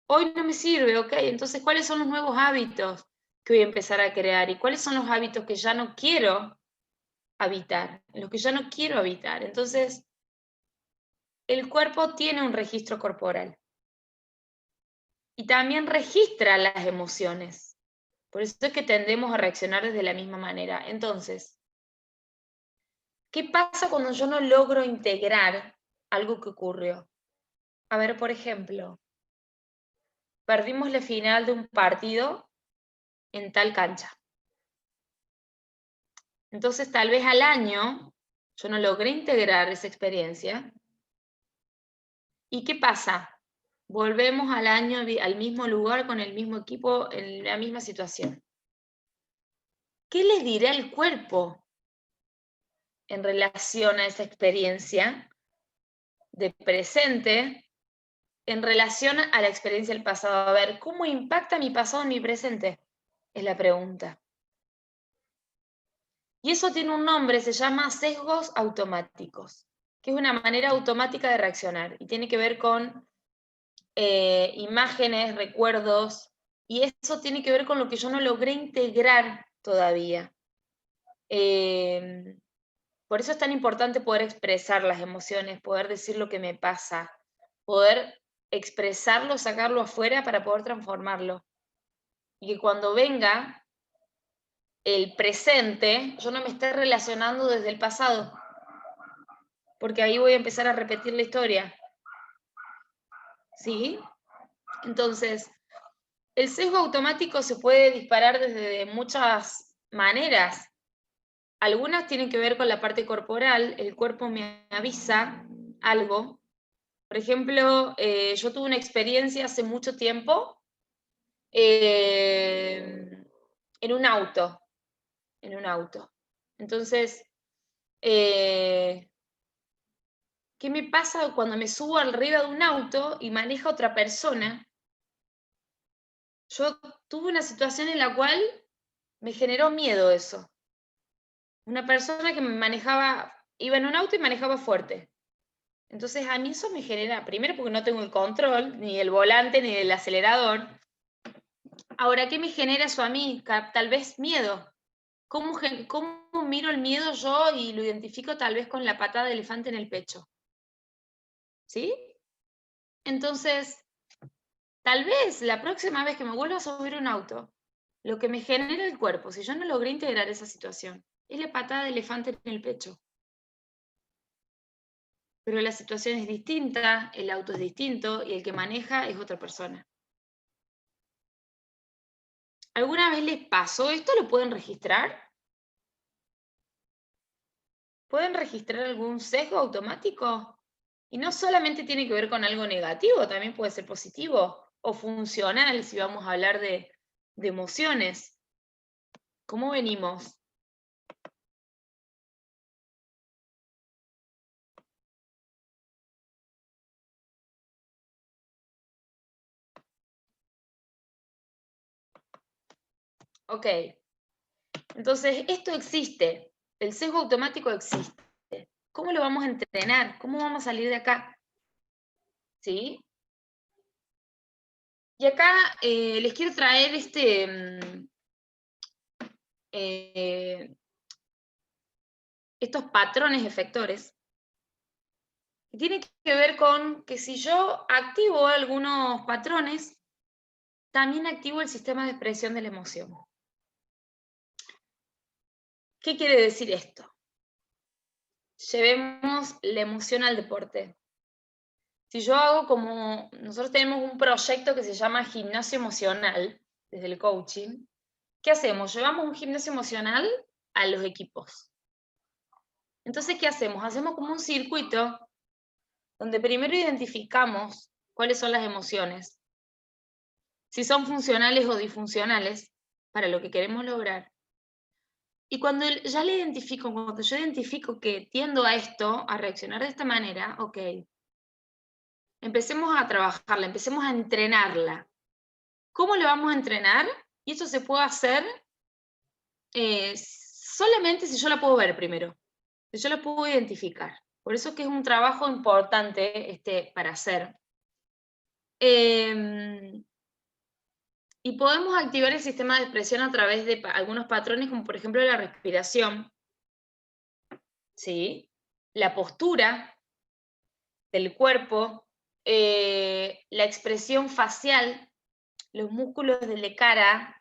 Hoy no me sirve, ok. Entonces, ¿cuáles son los nuevos hábitos que voy a empezar a crear? ¿Y cuáles son los hábitos que ya no quiero habitar? Los que ya no quiero habitar. Entonces, el cuerpo tiene un registro corporal. Y también registra las emociones. Por eso es que tendemos a reaccionar desde la misma manera. Entonces, ¿qué pasa cuando yo no logro integrar algo que ocurrió? A ver, por ejemplo, perdimos la final de un partido en tal cancha. Entonces, tal vez al año yo no logré integrar esa experiencia. ¿Y qué pasa? Volvemos al año al mismo lugar, con el mismo equipo, en la misma situación. ¿Qué les dirá el cuerpo en relación a esa experiencia de presente en relación a la experiencia del pasado? A ver, ¿cómo impacta mi pasado en mi presente? Es la pregunta. Y eso tiene un nombre, se llama sesgos automáticos, que es una manera automática de reaccionar y tiene que ver con imágenes, recuerdos, y eso tiene que ver con lo que yo no logré integrar todavía. Por eso es tan importante poder expresar las emociones, poder decir lo que me pasa, poder expresarlo, sacarlo afuera para poder transformarlo. Y que cuando venga el presente, yo no me esté relacionando desde el pasado, porque ahí voy a empezar a repetir la historia. ¿Sí? Entonces, el sesgo automático se puede disparar desde muchas maneras. Algunas tienen que ver con la parte corporal, el cuerpo me avisa algo. Por ejemplo, yo tuve una experiencia hace mucho tiempo en un auto. Entonces, ¿qué me pasa cuando me subo arriba de un auto y maneja otra persona? Yo tuve una situación en la cual me generó miedo eso. Una persona que iba en un auto y manejaba fuerte. Entonces a mí eso me genera, primero porque no tengo el control, ni el volante, ni el acelerador. Ahora, ¿qué me genera eso a mí? Tal vez miedo. ¿Cómo miro el miedo yo y lo identifico tal vez con la patada de elefante en el pecho? ¿Sí? Entonces, tal vez la próxima vez que me vuelva a subir un auto, lo que me genera el cuerpo, si yo no logré integrar esa situación, es la patada de elefante en el pecho. Pero la situación es distinta, el auto es distinto y el que maneja es otra persona. ¿Alguna vez les pasó esto? ¿Lo pueden registrar? ¿Pueden registrar algún sesgo automático? Y no solamente tiene que ver con algo negativo, también puede ser positivo o funcional, si vamos a hablar de emociones. ¿Cómo venimos? Ok. Entonces, esto existe. El sesgo automático existe. ¿Cómo lo vamos a entrenar? ¿Cómo vamos a salir de acá? ¿Sí? Y acá les quiero traer estos patrones efectores, que tienen que ver con que si yo activo algunos patrones, también activo el sistema de expresión de la emoción. ¿Qué quiere decir esto? Llevemos la emoción al deporte. Si yo hago nosotros tenemos un proyecto que se llama gimnasio emocional, desde el coaching, ¿qué hacemos? Llevamos un gimnasio emocional a los equipos. Entonces, ¿qué hacemos? Hacemos como un circuito donde primero identificamos cuáles son las emociones, si son funcionales o disfuncionales para lo que queremos lograr. Y cuando yo identifico que tiendo a esto, a reaccionar de esta manera, ok, empecemos a trabajarla, empecemos a entrenarla. ¿Cómo lo vamos a entrenar? Y esto se puede hacer solamente si yo la puedo ver primero, si yo la puedo identificar. Por eso es que es un trabajo importante para hacer. Y podemos activar el sistema de expresión a través de algunos patrones, como por ejemplo la respiración, ¿sí? La postura del cuerpo, la expresión facial, los músculos de la cara.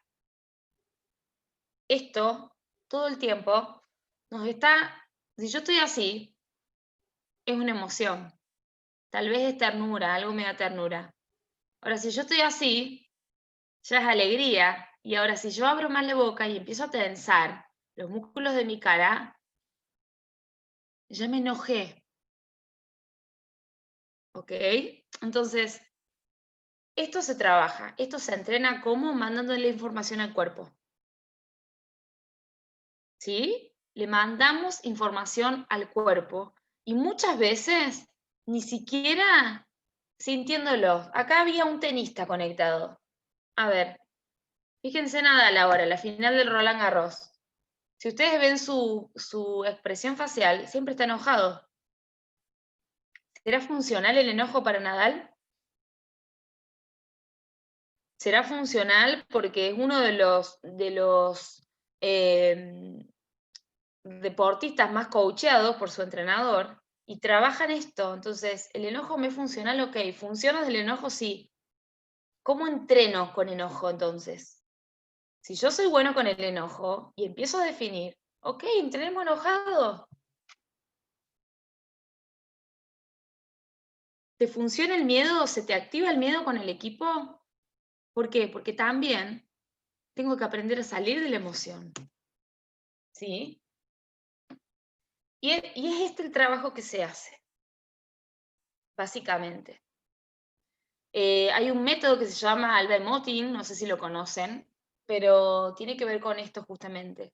Esto, todo el tiempo, si yo estoy así, es una emoción. Tal vez es ternura, algo me da ternura. Ahora, si yo estoy así, ya es alegría. Y ahora, si yo abro más la boca y empiezo a tensar los músculos de mi cara, ya me enojé. ¿Ok? Entonces, esto se trabaja, esto se entrena como mandándole información al cuerpo. ¿Sí? Le mandamos información al cuerpo y muchas veces ni siquiera sintiéndolo. Acá había un tenista conectado. A ver, fíjense Nadal ahora, la final del Roland Garros. Si ustedes ven su expresión facial, siempre está enojado. ¿Será funcional el enojo para Nadal? ¿Será funcional porque es uno de los deportistas más coacheados por su entrenador y trabajan esto? Entonces, ¿el enojo me es funcional? Ok, ¿funciona del enojo? Sí. ¿Cómo entreno con enojo entonces? Si yo soy bueno con el enojo y empiezo a definir, ok, entrenemos enojado. ¿Te funciona el miedo? ¿Se te activa el miedo con el equipo? ¿Por qué? Porque también tengo que aprender a salir de la emoción. ¿Sí? Y es este el trabajo que se hace, básicamente. Hay un método que se llama Albert Motin, no sé si lo conocen, pero tiene que ver con esto justamente.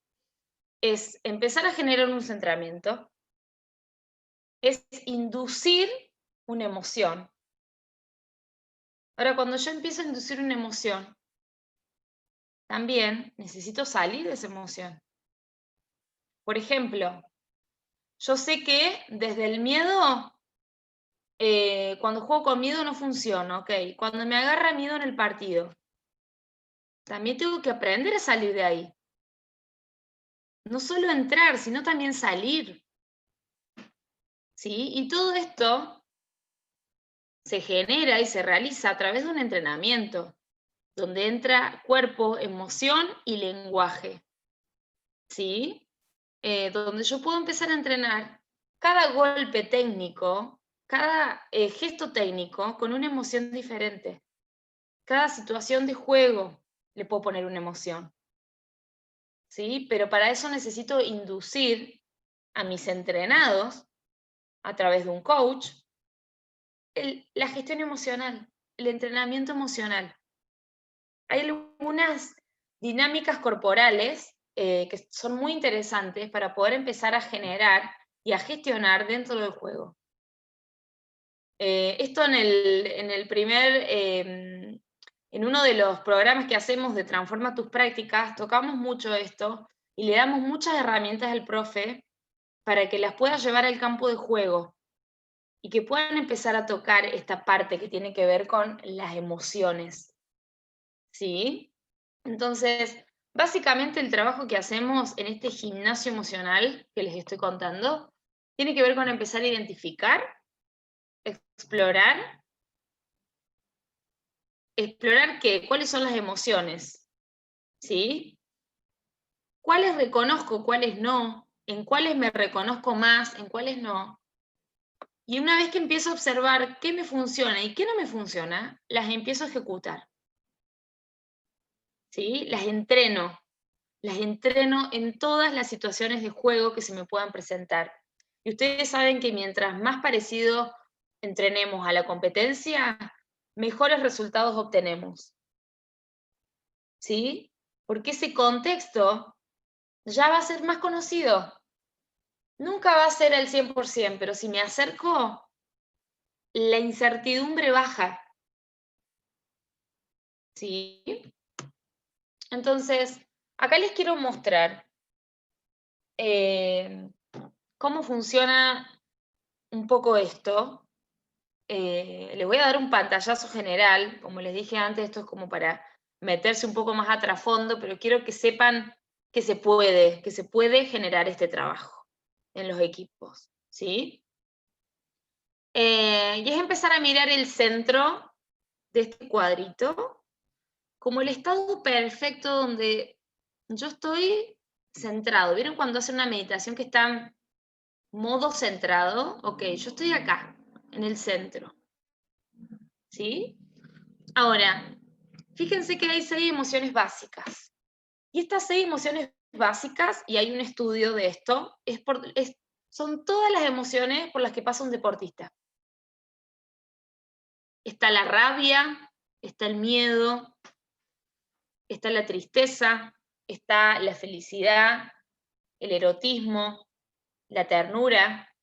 Es empezar a generar un centramiento, es inducir una emoción. Ahora, cuando yo empiezo a inducir una emoción, también necesito salir de esa emoción. Por ejemplo, yo sé que desde el miedo, cuando juego con miedo no funciona, ¿ok? Cuando me agarra miedo en el partido, también tengo que aprender a salir de ahí. No solo entrar, sino también salir. ¿Sí? Y todo esto se genera y se realiza a través de un entrenamiento, donde entra cuerpo, emoción y lenguaje. ¿Sí? Donde yo puedo empezar a entrenar cada golpe técnico, cada gesto técnico con una emoción diferente. Cada situación de juego le puedo poner una emoción. ¿Sí? Pero para eso necesito inducir a mis entrenados a través de un coach la gestión emocional, el entrenamiento emocional. Hay algunas dinámicas corporales que son muy interesantes para poder empezar a generar y a gestionar dentro del juego. Esto en uno de los programas que hacemos de Transforma tus prácticas, tocamos mucho esto y le damos muchas herramientas al profe para que las pueda llevar al campo de juego y que puedan empezar a tocar esta parte que tiene que ver con las emociones. ¿Sí? Entonces, básicamente el trabajo que hacemos en este gimnasio emocional que les estoy contando tiene que ver con empezar a identificar, explorar cuáles son las emociones, ¿sí? ¿Cuáles reconozco, cuáles no? ¿En cuáles me reconozco más, en cuáles no? Y una vez que empiezo a observar qué me funciona y qué no me funciona, las empiezo a ejecutar. ¿Sí? Las entreno en todas las situaciones de juego que se me puedan presentar. Y ustedes saben que mientras más parecido entrenemos a la competencia, mejores resultados obtenemos. ¿Sí? Porque ese contexto ya va a ser más conocido. Nunca va a ser al 100%, pero si me acerco, la incertidumbre baja. ¿Sí? Entonces, acá les quiero mostrar cómo funciona un poco esto. Les voy a dar un pantallazo general. Como les dije antes, esto es como para meterse un poco más a trasfondo, pero quiero que sepan que se puede generar este trabajo en los equipos, ¿sí? Y es empezar a mirar el centro de este cuadrito como el estado perfecto donde yo estoy centrado. ¿Vieron cuando hacen una meditación que está en modo centrado? Ok, yo estoy acá, en el centro. ¿Sí? Ahora, fíjense que hay 6 emociones básicas. Y estas 6 emociones básicas, y hay un estudio de esto, son todas las emociones por las que pasa un deportista. Está la rabia, está el miedo, está la tristeza, está la felicidad, el erotismo, la ternura,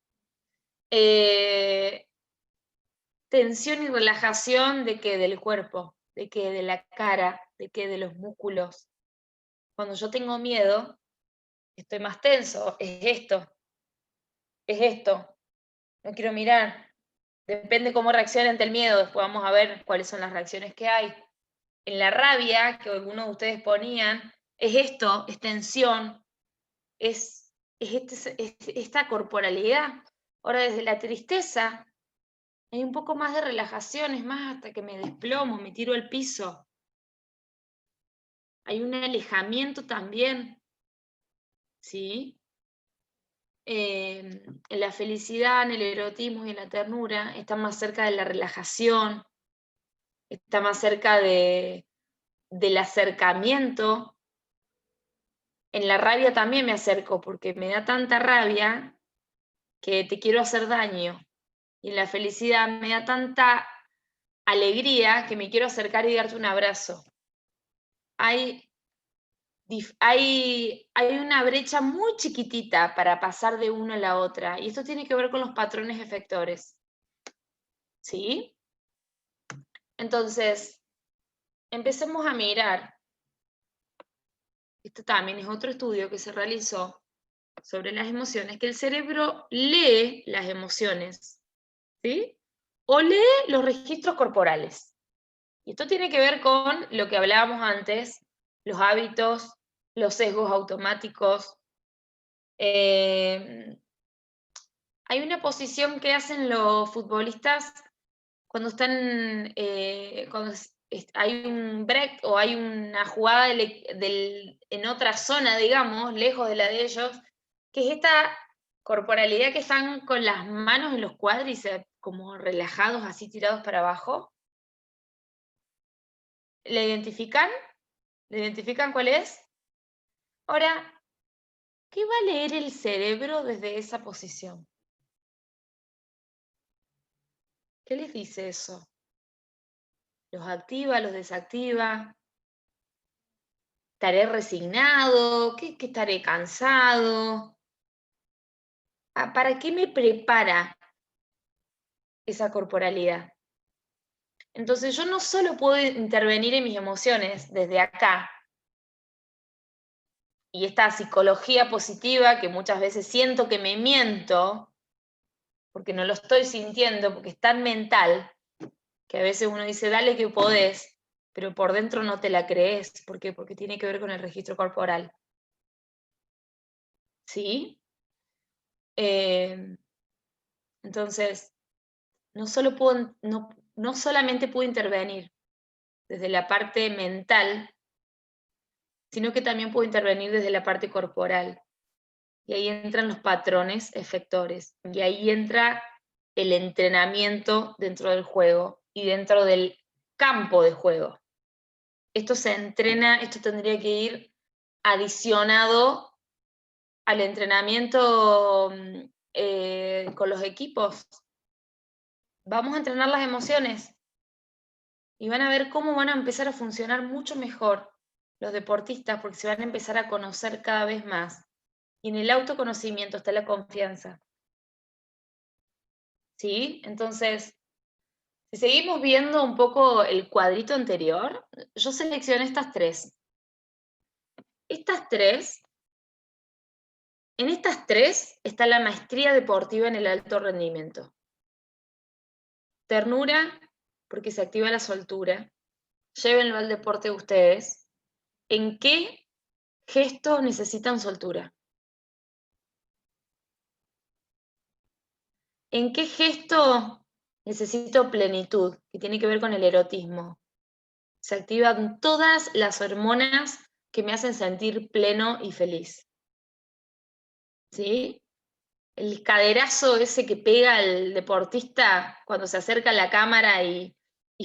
tensión y relajación del cuerpo, de la cara, de los músculos. Cuando yo tengo miedo, estoy más tenso, es esto, no quiero mirar. Depende cómo reaccione ante el miedo, después vamos a ver cuáles son las reacciones que hay. En la rabia, que algunos de ustedes ponían, es esto, es tensión, es esta corporalidad. Ahora, desde la tristeza, hay un poco más de relajación, es más hasta que me desplomo, me tiro al piso. Hay un alejamiento también, ¿sí? En la felicidad, en el erotismo y en la ternura, está más cerca de la relajación, está más cerca del acercamiento. En la rabia también me acerco, porque me da tanta rabia que te quiero hacer daño. Y en la felicidad me da tanta alegría que me quiero acercar y darte un abrazo. Hay una brecha muy chiquitita para pasar de una a la otra, y esto tiene que ver con los patrones efectores. ¿Sí? Entonces, empecemos a mirar esto también es otro estudio que se realizó sobre las emociones, que el cerebro lee las emociones, ¿sí? O lee los registros corporales. Y esto tiene que ver con lo que hablábamos antes, los hábitos, los sesgos automáticos. Hay una posición que hacen los futbolistas cuando están, cuando hay un break o hay una jugada en otra zona, digamos, lejos de la de ellos, que es esta corporalidad que están con las manos en los cuádriceps, como relajados, así tirados para abajo. ¿La identifican? ¿La identifican cuál es? Ahora, ¿qué va a leer el cerebro desde esa posición? ¿Qué les dice eso? ¿Los activa, los desactiva? ¿Estaré resignado? ¿Qué estaré cansado? ¿Para qué me prepara esa corporalidad? Entonces yo no solo puedo intervenir en mis emociones desde acá, y esta psicología positiva que muchas veces siento que me miento, porque no lo estoy sintiendo, porque es tan mental, que a veces uno dice, dale que podés, pero por dentro no te la crees. ¿Por qué? Porque tiene que ver con el registro corporal. ¿Sí? Entonces, no solamente puedo intervenir desde la parte mental, sino que también puedo intervenir desde la parte corporal. Y ahí entran los patrones efectores. Y ahí entra el entrenamiento dentro del juego y dentro del campo de juego. Esto se entrena, esto tendría que ir adicionado al entrenamiento con los equipos. Vamos a entrenar las emociones y van a ver cómo van a empezar a funcionar mucho mejor los deportistas, porque se van a empezar a conocer cada vez más. Y en el autoconocimiento está la confianza. ¿Sí? Entonces, si seguimos viendo un poco el cuadrito anterior, yo seleccioné estas tres. En estas tres está la maestría deportiva en el alto rendimiento. Ternura, porque se activa la soltura. Llévenlo al deporte ustedes. ¿En qué gesto necesitan soltura? ¿En qué gesto necesito plenitud? Que tiene que ver con el erotismo. Se activan todas las hormonas que me hacen sentir pleno y feliz. ¿Sí? El caderazo ese que pega el deportista cuando se acerca a la cámara y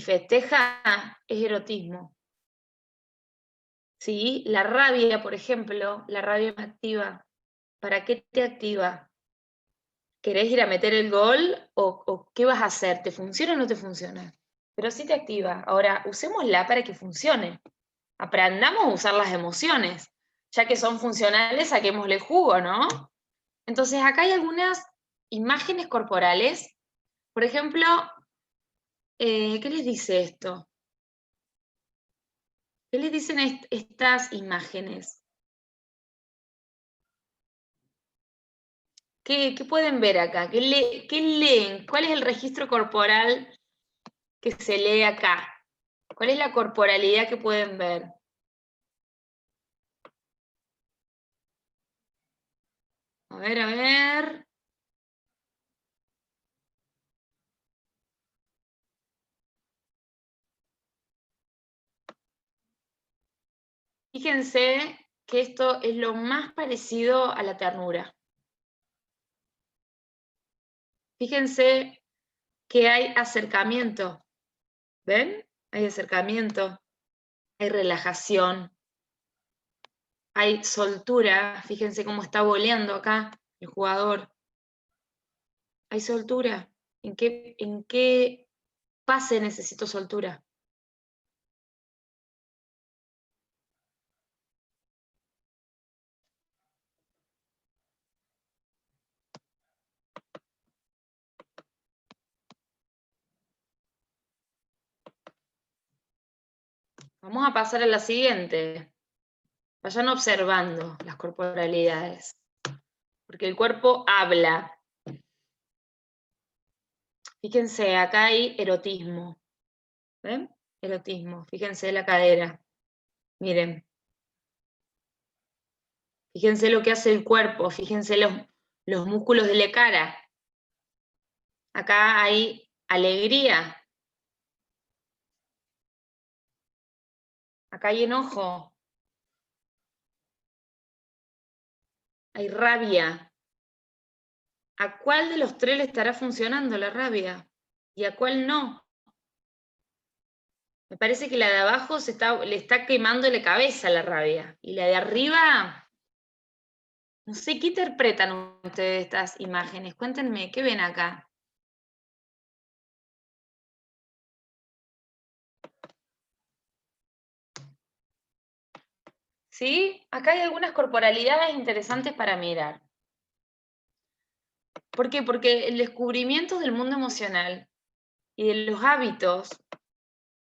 festeja es erotismo. ¿Sí? La rabia, por ejemplo, la rabia me activa. ¿Para qué te activa? ¿Querés ir a meter el gol o qué vas a hacer? ¿Te funciona o no te funciona? Pero sí te activa. Ahora, usémosla para que funcione. Aprendamos a usar las emociones. Ya que son funcionales, saquémosle jugo, ¿no? Entonces, acá hay algunas imágenes corporales. Por ejemplo, ¿qué les dice esto? ¿Qué les dicen estas imágenes? ¿Qué pueden ver acá? ¿Qué leen? ¿Cuál es el registro corporal que se lee acá? ¿Cuál es la corporalidad que pueden ver? A ver, a ver. Fíjense que esto es lo más parecido a la ternura. Fíjense que hay acercamiento. ¿Ven? Hay acercamiento, hay relajación, hay soltura. Fíjense cómo está voleando acá el jugador. Hay soltura. ¿En qué pase necesito soltura? Vamos a pasar a la siguiente. Vayan observando las corporalidades, porque el cuerpo habla. Fíjense, acá hay erotismo. ¿Ven? Erotismo. Fíjense la cadera. Miren. Fíjense lo que hace el cuerpo. Fíjense los músculos de la cara. Acá hay alegría. Acá hay enojo. Hay rabia. ¿A cuál de los tres le estará funcionando la rabia? ¿Y a cuál no? Me parece que la de abajo le está quemando la cabeza la rabia. Y la de arriba, no sé, ¿qué interpretan ustedes estas imágenes? Cuéntenme, ¿qué ven acá? ¿Sí? Acá hay algunas corporalidades interesantes para mirar. ¿Por qué? Porque el descubrimiento del mundo emocional y de los hábitos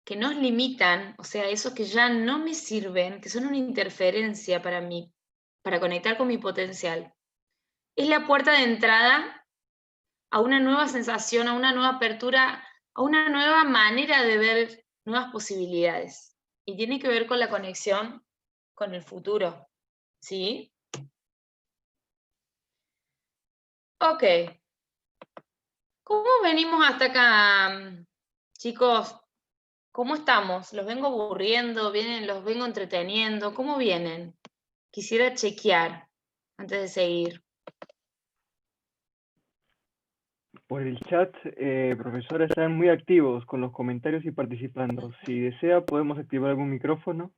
que nos limitan, o sea, esos que ya no me sirven, que son una interferencia para mí, para conectar con mi potencial, es la puerta de entrada a una nueva sensación, a una nueva apertura, a una nueva manera de ver nuevas posibilidades. Y tiene que ver con la conexión con el futuro, ¿sí? Ok. ¿Cómo venimos hasta acá, chicos? ¿Cómo estamos? ¿Los vengo aburriendo? ¿Los vengo entreteniendo? ¿Cómo vienen? Quisiera chequear antes de seguir. Por el chat, profesora, están muy activos con los comentarios y participando. Si desea, podemos activar algún micrófono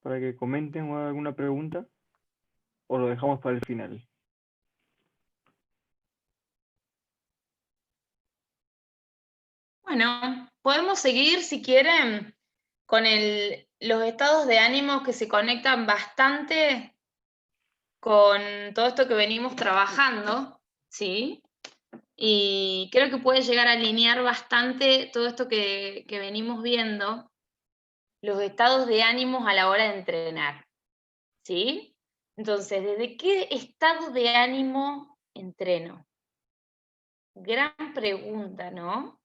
para que comenten o hagan alguna pregunta, o lo dejamos para el final. Bueno, podemos seguir, si quieren, con los estados de ánimo que se conectan bastante con todo esto que venimos trabajando, ¿sí? Y creo que puede llegar a alinear bastante todo esto que venimos viendo, los estados de ánimos a la hora de entrenar, ¿sí? Entonces, ¿desde qué estado de ánimo entreno? Gran pregunta, ¿no?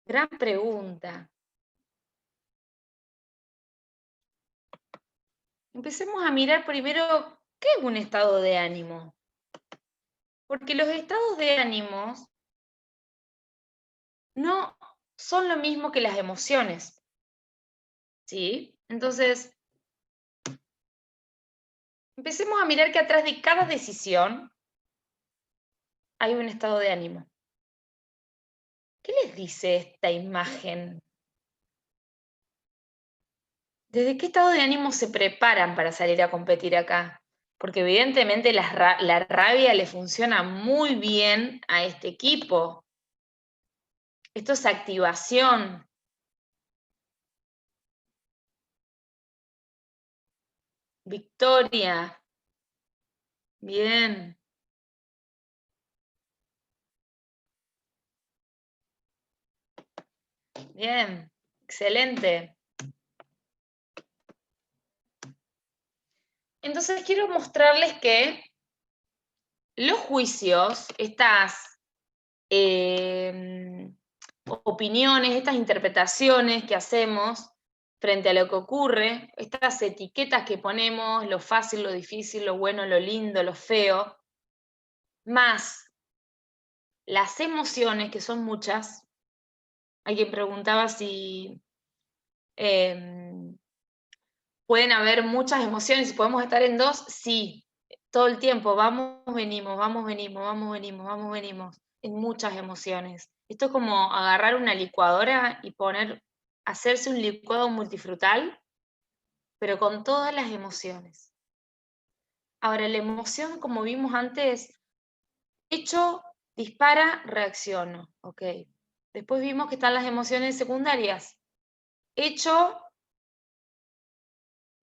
Gran pregunta. Empecemos a mirar primero, ¿qué es un estado de ánimo? Porque los estados de ánimos no son lo mismo que las emociones, ¿sí? Entonces, empecemos a mirar que atrás de cada decisión hay un estado de ánimo. ¿Qué les dice esta imagen? ¿Desde qué estado de ánimo se preparan para salir a competir acá? Porque evidentemente la rabia le funciona muy bien a este equipo. Esto es activación. Victoria. Bien. Bien. Excelente. Entonces quiero mostrarles que los juicios, estas opiniones, estas interpretaciones que hacemos frente a lo que ocurre, estas etiquetas que ponemos, lo fácil, lo difícil, lo bueno, lo lindo, lo feo, más las emociones, que son muchas. Alguien preguntaba si pueden haber muchas emociones, si podemos estar en dos. Sí, todo el tiempo, vamos, venimos, vamos, venimos, vamos, venimos, vamos, venimos, en muchas emociones. Esto es como agarrar una licuadora y hacerse un licuado multifrutal, pero con todas las emociones. Ahora, la emoción, como vimos antes, hecho, dispara, reacciono, ok. Después vimos que están las emociones secundarias. Hecho,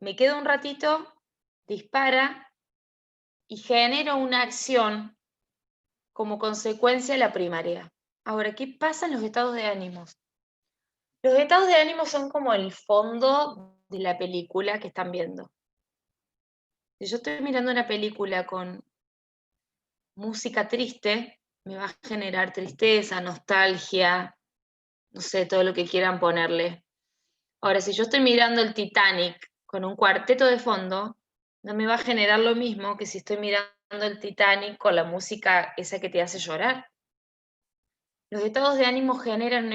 me quedo un ratito, dispara y genero una acción como consecuencia de la primaria. Ahora, ¿qué pasa en los estados de ánimos? Los estados de ánimo son como el fondo de la película que están viendo. Si yo estoy mirando una película con música triste, me va a generar tristeza, nostalgia, no sé, todo lo que quieran ponerle. Ahora, si yo estoy mirando el Titanic con un cuarteto de fondo, no me va a generar lo mismo que si estoy mirando el Titanic con la música esa que te hace llorar. Los estados de ánimo generan un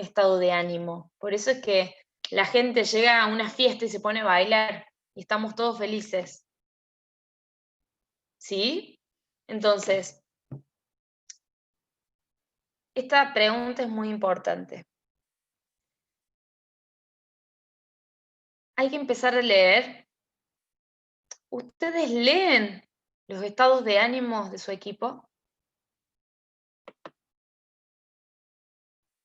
estado de ánimo. Por eso es que la gente llega a una fiesta y se pone a bailar y estamos todos felices. ¿Sí? Entonces, esta pregunta es muy importante. Hay que empezar a leer. ¿Ustedes leen los estados de ánimo de su equipo?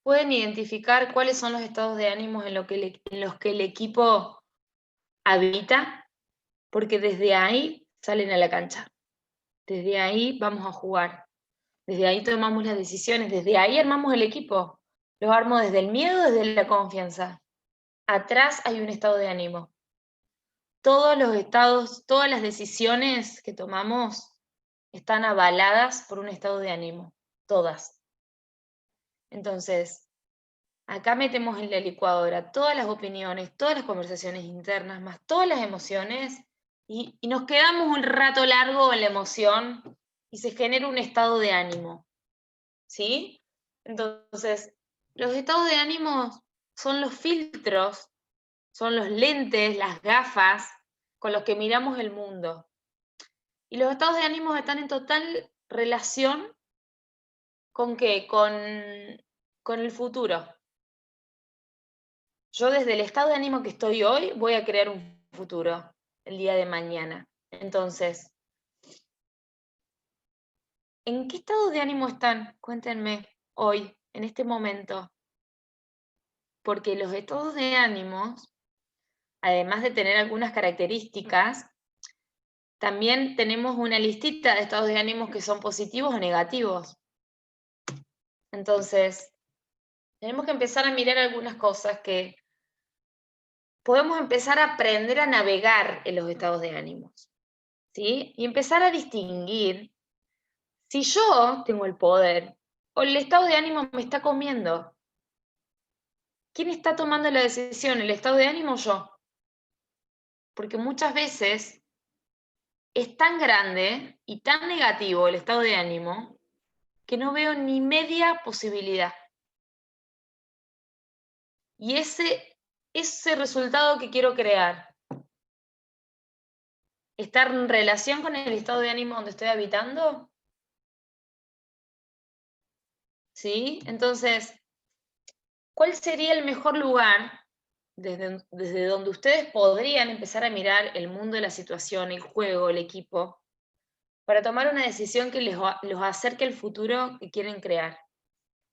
¿Pueden identificar cuáles son los estados de ánimo en los que el equipo habita? Porque desde ahí salen a la cancha. Desde ahí vamos a jugar. Desde ahí tomamos las decisiones. Desde ahí armamos el equipo. Los armo desde el miedo, desde la confianza. Atrás hay un estado de ánimo. Todos los estados, todas las decisiones que tomamos están avaladas por un estado de ánimo. Todas. Entonces, acá metemos en la licuadora todas las opiniones, todas las conversaciones internas, más todas las emociones, y nos quedamos un rato largo en la emoción y se genera un estado de ánimo. ¿Sí? Entonces, los estados de ánimo son los filtros, son los lentes, las gafas con los que miramos el mundo. Y los estados de ánimo están en total relación ¿con qué? Con el futuro. Yo desde el estado de ánimo que estoy hoy voy a crear un futuro el día de mañana. Entonces, ¿en qué estado de ánimo están? Cuéntenme hoy, en este momento. Porque los estados de ánimo, además de tener algunas características, también tenemos una listita de estados de ánimo que son positivos o negativos. Entonces, tenemos que empezar a mirar algunas cosas que podemos empezar a aprender a navegar en los estados de ánimos, ¿sí? Y empezar a distinguir si yo tengo el poder o el estado de ánimo me está comiendo. ¿Quién está tomando la decisión, el estado de ánimo o yo? Porque muchas veces es tan grande y tan negativo el estado de ánimo que no veo ni media posibilidad. Y ese resultado que quiero crear, ¿estar en relación con el estado de ánimo donde estoy habitando? ¿Sí? Entonces, ¿cuál sería el mejor lugar desde donde ustedes podrían empezar a mirar el mundo de la situación, el juego, el equipo, para tomar una decisión que los acerque al futuro que quieren crear?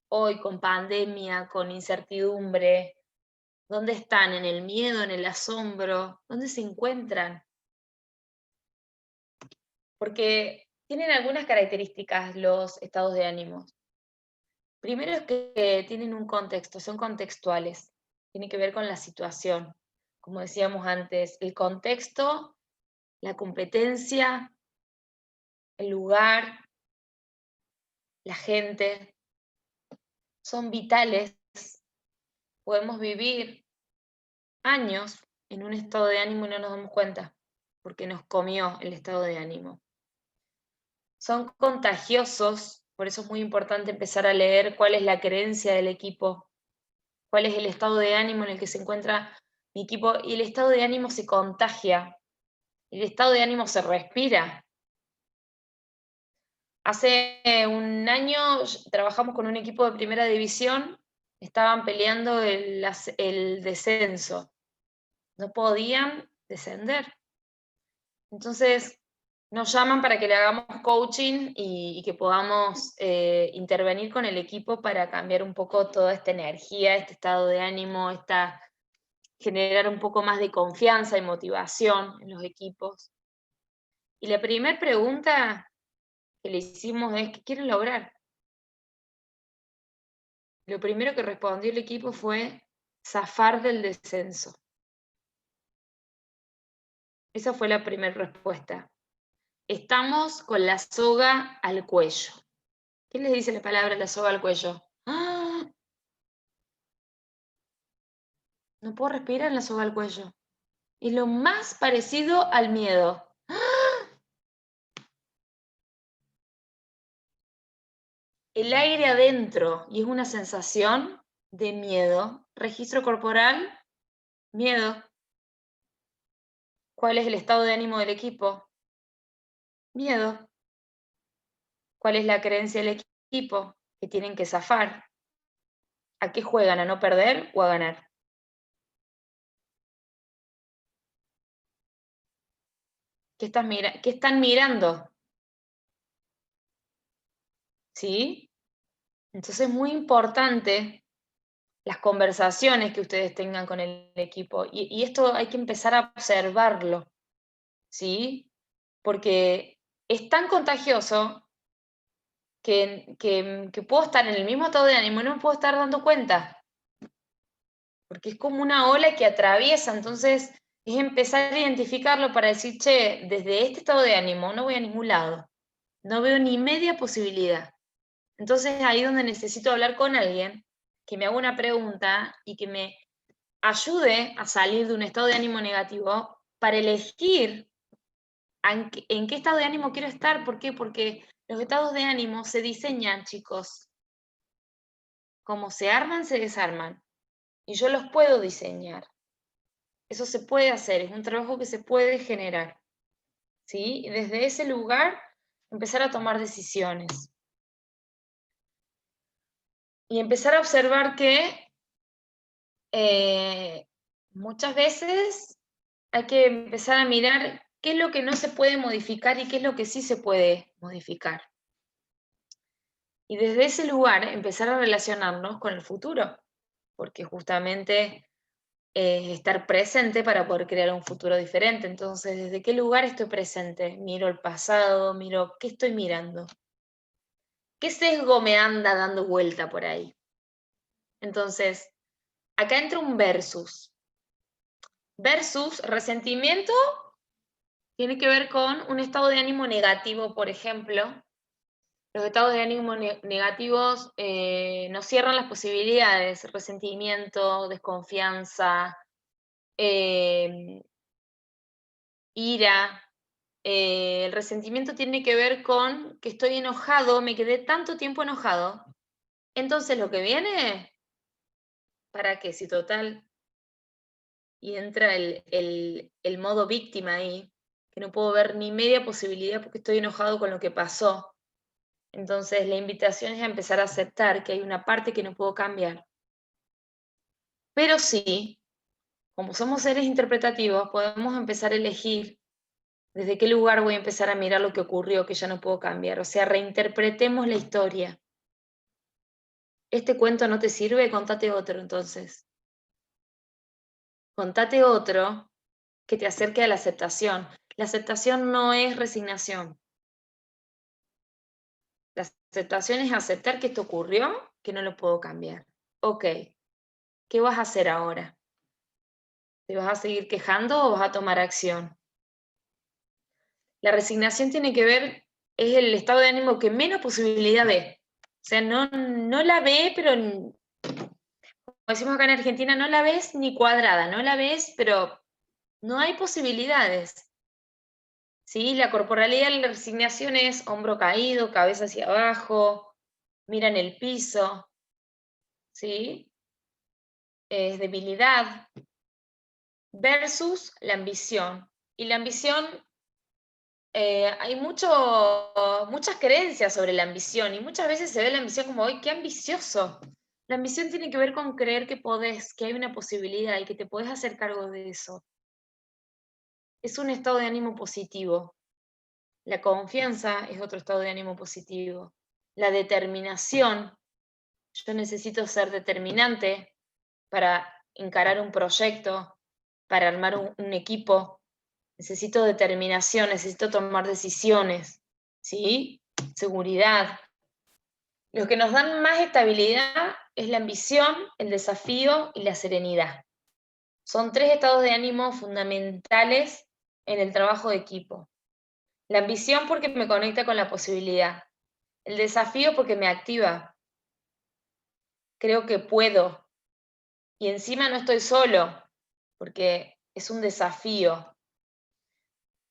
Hoy, con pandemia, con incertidumbre, ¿dónde están? ¿En el miedo, en el asombro? ¿Dónde se encuentran? Porque tienen algunas características los estados de ánimo. Primero es que tienen un contexto, son contextuales, tiene que ver con la situación. Como decíamos antes, el contexto, la competencia, el lugar, la gente, son vitales. Podemos vivir años en un estado de ánimo y no nos damos cuenta, porque nos comió el estado de ánimo. Son contagiosos, por eso es muy importante empezar a leer cuál es la creencia del equipo, cuál es el estado de ánimo en el que se encuentra mi equipo, y el estado de ánimo se contagia, el estado de ánimo se respira. Hace un año trabajamos con un equipo de primera división, estaban peleando el descenso, no podían descender. Entonces nos llaman para que le hagamos coaching y que podamos intervenir con el equipo para cambiar un poco toda esta energía, este estado de ánimo, generar un poco más de confianza y motivación en los equipos. Y la primera pregunta que le hicimos es, ¿qué quieren lograr? Lo primero que respondió el equipo fue zafar del descenso. Esa fue la primera respuesta. Estamos con la soga al cuello. ¿Qué les dice la palabra la soga al cuello? ¡Ah! No puedo respirar en la soga al cuello. Es lo más parecido al miedo. El aire adentro, y es una sensación de miedo. Registro corporal, miedo. ¿Cuál es el estado de ánimo del equipo? Miedo. ¿Cuál es la creencia del equipo? Que tienen que zafar. ¿A qué juegan? ¿A no perder o a ganar? ¿Qué están mirando? ¿Sí? Entonces es muy importante las conversaciones que ustedes tengan con el equipo. Y esto hay que empezar a observarlo, ¿sí? Porque es tan contagioso que puedo estar en el mismo estado de ánimo y no me puedo estar dando cuenta. Porque es como una ola que atraviesa, entonces es empezar a identificarlo para decir, che, desde este estado de ánimo no voy a ningún lado, no veo ni media posibilidad. Entonces ahí es donde necesito hablar con alguien que me haga una pregunta y que me ayude a salir de un estado de ánimo negativo para elegir en qué estado de ánimo quiero estar. ¿Por qué? Porque los estados de ánimo se diseñan, chicos. Como se arman, se desarman. Y yo los puedo diseñar. Eso se puede hacer, es un trabajo que se puede generar. ¿Sí? Y desde ese lugar empezar a tomar decisiones. Y empezar a observar que muchas veces hay que empezar a mirar qué es lo que no se puede modificar y qué es lo que sí se puede modificar. Y desde ese lugar empezar a relacionarnos con el futuro, porque justamente estar presente para poder crear un futuro diferente. Entonces, ¿desde qué lugar estoy presente? Miro el pasado, miro qué estoy mirando. ¿Qué sesgo me anda dando vuelta por ahí? Entonces, acá entra un versus. Versus resentimiento tiene que ver con un estado de ánimo negativo, por ejemplo. Los estados de ánimo negativos nos cierran las posibilidades, resentimiento, desconfianza, ira. El resentimiento tiene que ver con que estoy enojado, me quedé tanto tiempo enojado. Entonces lo que viene, ¿para qué? Si total, y entra el modo víctima ahí, que no puedo ver ni media posibilidad porque estoy enojado con lo que pasó. Entonces la invitación es a empezar a aceptar que hay una parte que no puedo cambiar. Pero sí, como somos seres interpretativos, podemos empezar a elegir desde qué lugar voy a empezar a mirar lo que ocurrió, que ya no puedo cambiar. O sea, reinterpretemos la historia. ¿Este cuento no te sirve? Contate otro entonces. Contate otro que te acerque a la aceptación. La aceptación no es resignación. La aceptación es aceptar que esto ocurrió, que no lo puedo cambiar. Ok, ¿qué vas a hacer ahora? ¿Te vas a seguir quejando o vas a tomar acción? La resignación tiene que ver, es el estado de ánimo que menos posibilidad ve. O sea, no la ve, pero como decimos acá en Argentina, no la ves ni cuadrada, no la ves, pero no hay posibilidades. ¿Sí? La corporalidad de la resignación es hombro caído, cabeza hacia abajo, mira en el piso, ¿sí? Es debilidad, versus la ambición. Y la ambición, hay muchas creencias sobre la ambición y muchas veces se ve la ambición como, ¡ay, qué ambicioso! La ambición tiene que ver con creer que podés, que hay una posibilidad y que te podés hacer cargo de eso. Es un estado de ánimo positivo. La confianza es otro estado de ánimo positivo. La determinación, yo necesito ser determinante para encarar un proyecto, para armar un equipo. Necesito determinación, necesito tomar decisiones, ¿sí? Seguridad. Lo que nos dan más estabilidad es la ambición, el desafío y la serenidad. Son tres estados de ánimo fundamentales en el trabajo de equipo. La ambición porque me conecta con la posibilidad. El desafío porque me activa. Creo que puedo. Y encima no estoy solo, porque es un desafío.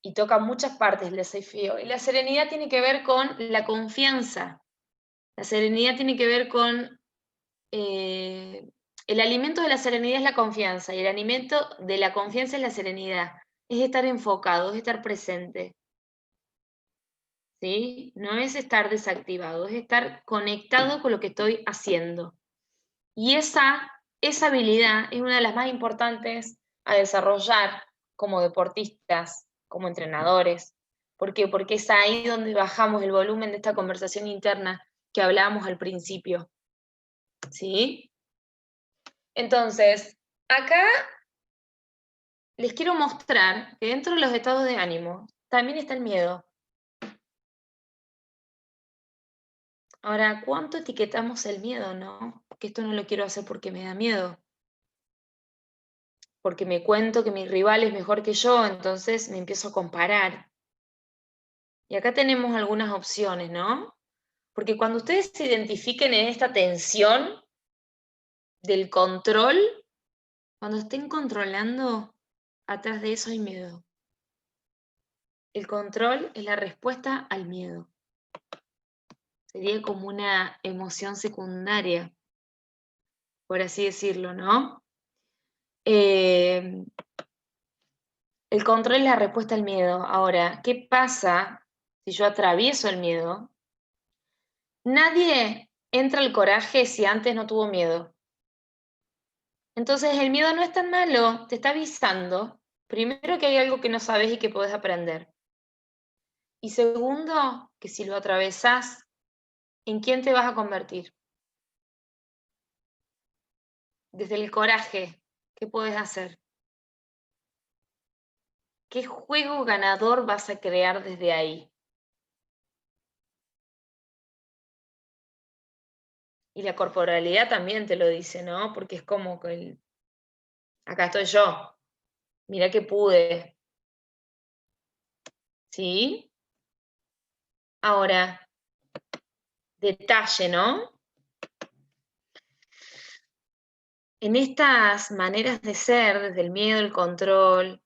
Y toca muchas partes el desafío. Y la serenidad tiene que ver con la confianza. La serenidad tiene que ver con... el alimento de la serenidad es la confianza. Y el alimento de la confianza es la serenidad. Es estar enfocado, es estar presente. ¿Sí? No es estar desactivado, es estar conectado con lo que estoy haciendo. Y esa habilidad es una de las más importantes a desarrollar como deportistas, como entrenadores. ¿Por qué? Porque es ahí donde bajamos el volumen de esta conversación interna que hablábamos al principio. ¿Sí? Entonces, acá les quiero mostrar que dentro de los estados de ánimo también está el miedo. Ahora, ¿cuánto etiquetamos el miedo, no? Que esto no lo quiero hacer porque me da miedo. Porque me cuento que mi rival es mejor que yo, entonces me empiezo a comparar. Y acá tenemos algunas opciones, ¿no? Porque cuando ustedes se identifiquen en esta tensión del control, cuando estén controlando, atrás de eso hay miedo. El control es la respuesta al miedo. Sería como una emoción secundaria, por así decirlo, ¿no? El control es la respuesta al miedo. Ahora, ¿qué pasa si yo atravieso el miedo? Nadie entra al coraje si antes no tuvo miedo. Entonces el miedo no es tan malo, te está avisando, primero que hay algo que no sabes y que podés aprender. Y segundo, que si lo atravesás, ¿en quién te vas a convertir? Desde el coraje, ¿qué podés hacer? ¿Qué juego ganador vas a crear desde ahí? Y la corporalidad también te lo dice, ¿no? Porque es como que acá estoy yo, mira que pude, ¿sí? Ahora, detalle, ¿no? En estas maneras de ser, desde el miedo, el control,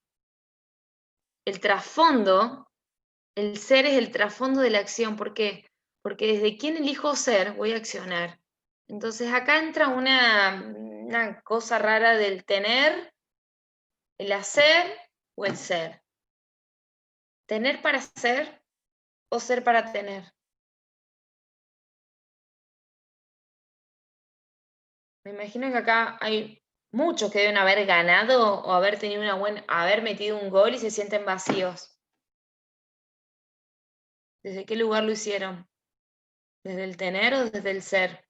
el trasfondo, el ser es el trasfondo de la acción. ¿Por qué? Porque desde quién elijo ser, voy a accionar. Entonces acá entra una cosa rara del tener, el hacer o el ser. ¿Tener para ser o ser para tener? Me imagino que acá hay muchos que deben haber ganado o haber tenido haber metido un gol y se sienten vacíos. ¿Desde qué lugar lo hicieron? ¿Desde el tener o desde el ser?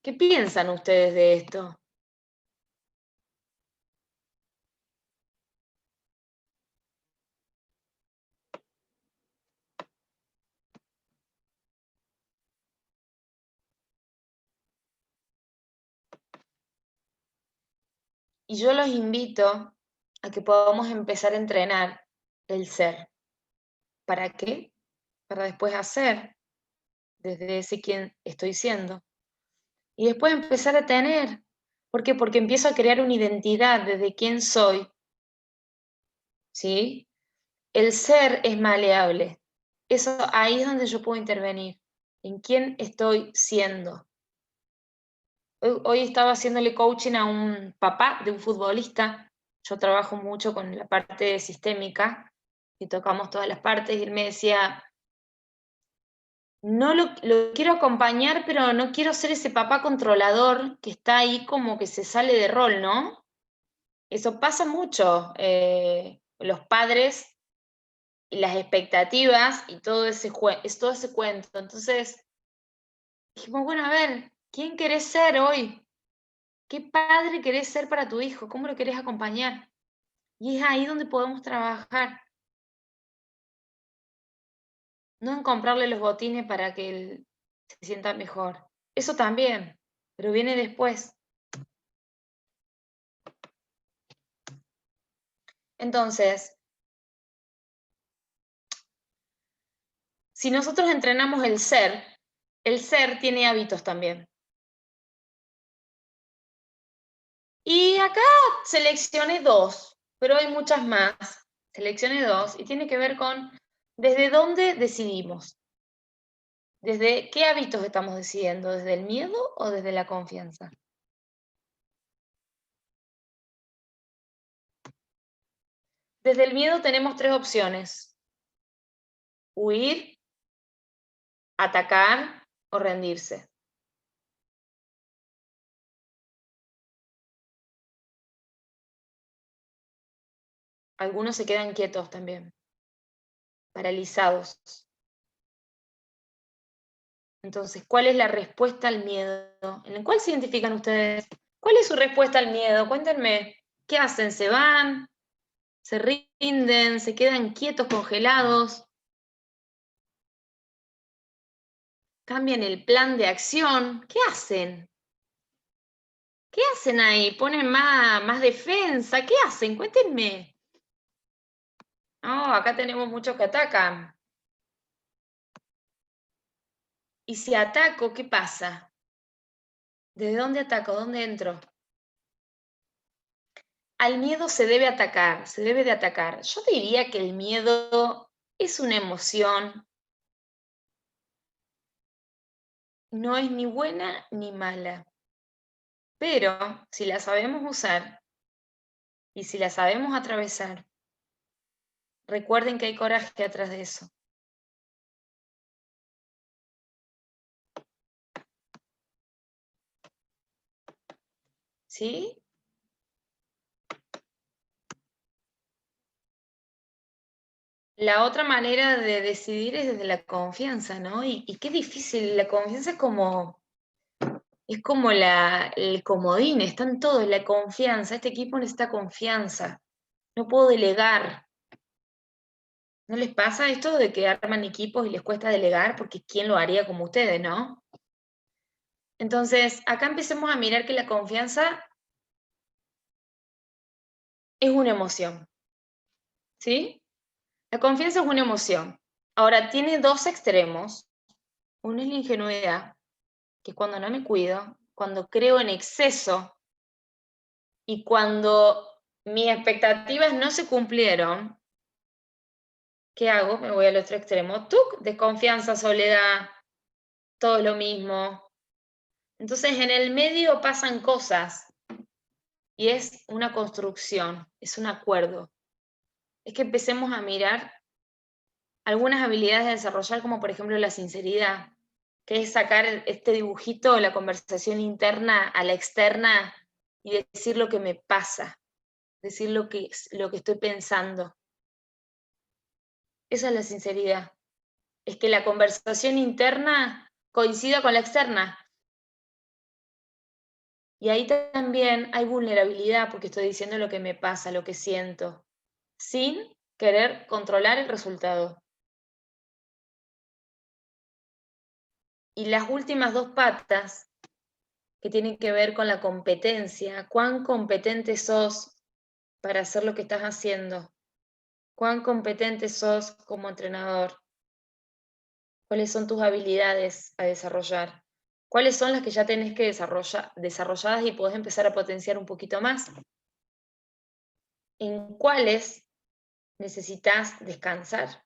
¿Qué piensan ustedes de esto? Y yo los invito a que podamos empezar a entrenar el ser. ¿Para qué? Para después hacer desde ese quien estoy siendo. Y después empezar a tener. ¿Por qué? Porque empiezo a crear una identidad desde quién soy. ¿Sí? El ser es maleable. Eso ahí es donde yo puedo intervenir. En quién estoy siendo. Hoy estaba haciéndole coaching a un papá de un futbolista. Yo trabajo mucho con la parte sistémica y tocamos todas las partes y él me decía, no lo quiero acompañar, pero no quiero ser ese papá controlador que está ahí como que se sale de rol, ¿no? Eso pasa mucho. Los padres y las expectativas y todo todo ese cuento. Entonces dijimos, bueno, a ver, ¿quién querés ser hoy? ¿Qué padre querés ser para tu hijo? ¿Cómo lo querés acompañar? Y es ahí donde podemos trabajar. No en comprarle los botines para que él se sienta mejor. Eso también, pero viene después. Entonces, si nosotros entrenamos el ser tiene hábitos también. Y acá seleccioné 2, pero hay muchas más. Seleccioné 2 y tiene que ver con desde dónde decidimos. ¿Desde qué hábitos estamos decidiendo? ¿Desde el miedo o desde la confianza? Desde el miedo tenemos 3 opciones: huir, atacar o rendirse. Algunos se quedan quietos también, paralizados. Entonces, ¿cuál es la respuesta al miedo? ¿En cuál se identifican ustedes? ¿Cuál es su respuesta al miedo? Cuéntenme, ¿qué hacen? ¿Se van? ¿Se rinden? ¿Se quedan quietos, congelados? ¿Cambian el plan de acción? ¿Qué hacen? ¿Qué hacen ahí? ¿Ponen más defensa? ¿Qué hacen? Cuéntenme. No, acá tenemos muchos que atacan. Y si ataco, ¿qué pasa? ¿Desde dónde ataco? ¿Dónde entro? Al miedo se debe atacar, se debe de atacar. Yo diría que el miedo es una emoción, no es ni buena ni mala, pero si la sabemos usar y si la sabemos atravesar, recuerden que hay coraje atrás de eso. ¿Sí? La otra manera de decidir es desde la confianza, ¿no? Y qué difícil, la confianza es como el comodín, está en todo, la confianza. Este equipo necesita confianza. No puedo delegar. ¿No les pasa esto de que arman equipos y les cuesta delegar? Porque ¿quién lo haría como ustedes, no? Entonces, acá empecemos a mirar que la confianza es una emoción, ¿sí? La confianza es una emoción. Ahora, tiene 2 extremos. Uno es la ingenuidad, que es cuando no me cuido, cuando creo en exceso y cuando mis expectativas no se cumplieron. ¿Qué hago? Me voy al otro extremo. ¡Tuc! Desconfianza, soledad, todo es lo mismo. Entonces, en el medio pasan cosas y es una construcción, es un acuerdo. Es que empecemos a mirar algunas habilidades de desarrollar, como por ejemplo la sinceridad, que es sacar este dibujito, la conversación interna a la externa y decir lo que me pasa, decir lo que estoy pensando. Esa es la sinceridad. Es que la conversación interna coincida con la externa. Y ahí también hay vulnerabilidad porque estoy diciendo lo que me pasa, lo que siento, sin querer controlar el resultado. Y las últimas 2 patas, que tienen que ver con la competencia, cuán competente sos para hacer lo que estás haciendo, cuán competente sos como entrenador, cuáles son tus habilidades a desarrollar, cuáles son las que ya tenés que desarrolladas y podés empezar a potenciar un poquito más, en cuáles necesitas descansar.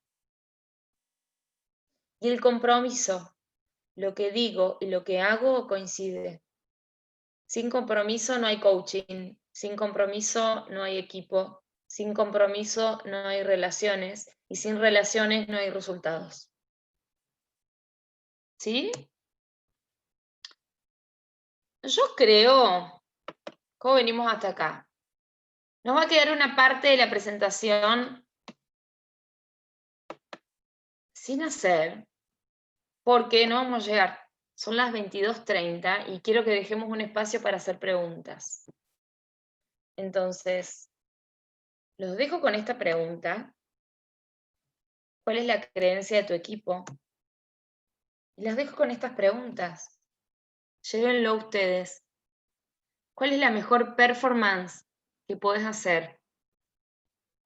Y el compromiso, lo que digo y lo que hago coincide. Sin compromiso no hay coaching, sin compromiso no hay equipo, sin compromiso no hay relaciones y sin relaciones no hay resultados. ¿Sí? Yo creo, ¿cómo venimos hasta acá? Nos va a quedar una parte de la presentación sin hacer, porque no vamos a llegar. Son las 22:30 y quiero que dejemos un espacio para hacer preguntas. Entonces, los dejo con esta pregunta. ¿Cuál es la creencia de tu equipo? Y las dejo con estas preguntas. Llévenlo ustedes. ¿Cuál es la mejor performance que podés hacer?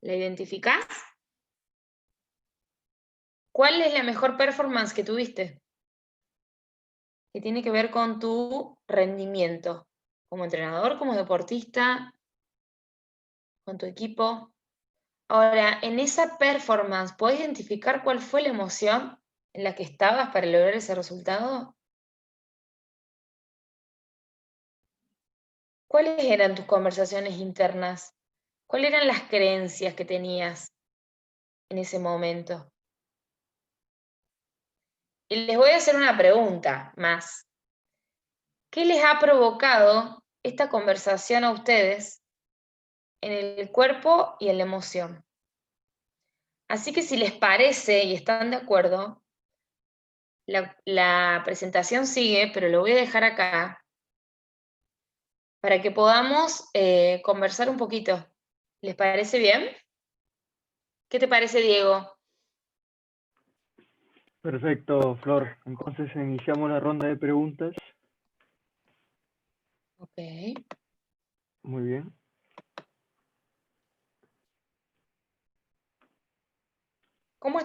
¿La identificás? ¿Cuál es la mejor performance que tuviste? Que tiene que ver con tu rendimiento, como entrenador, como deportista, con tu equipo. Ahora, en esa performance, ¿puedes identificar cuál fue la emoción en la que estabas para lograr ese resultado? ¿Cuáles eran tus conversaciones internas? ¿Cuáles eran las creencias que tenías en ese momento? Y les voy a hacer una pregunta más. ¿Qué les ha provocado esta conversación a ustedes en el cuerpo y en la emoción? Así que si les parece y están de acuerdo, la presentación sigue, pero lo voy a dejar acá para que podamos conversar un poquito. ¿Les parece bien? ¿Qué te parece, Diego? Perfecto, Flor. Entonces iniciamos la ronda de preguntas. Ok. Muy bien. ¿Cómo está?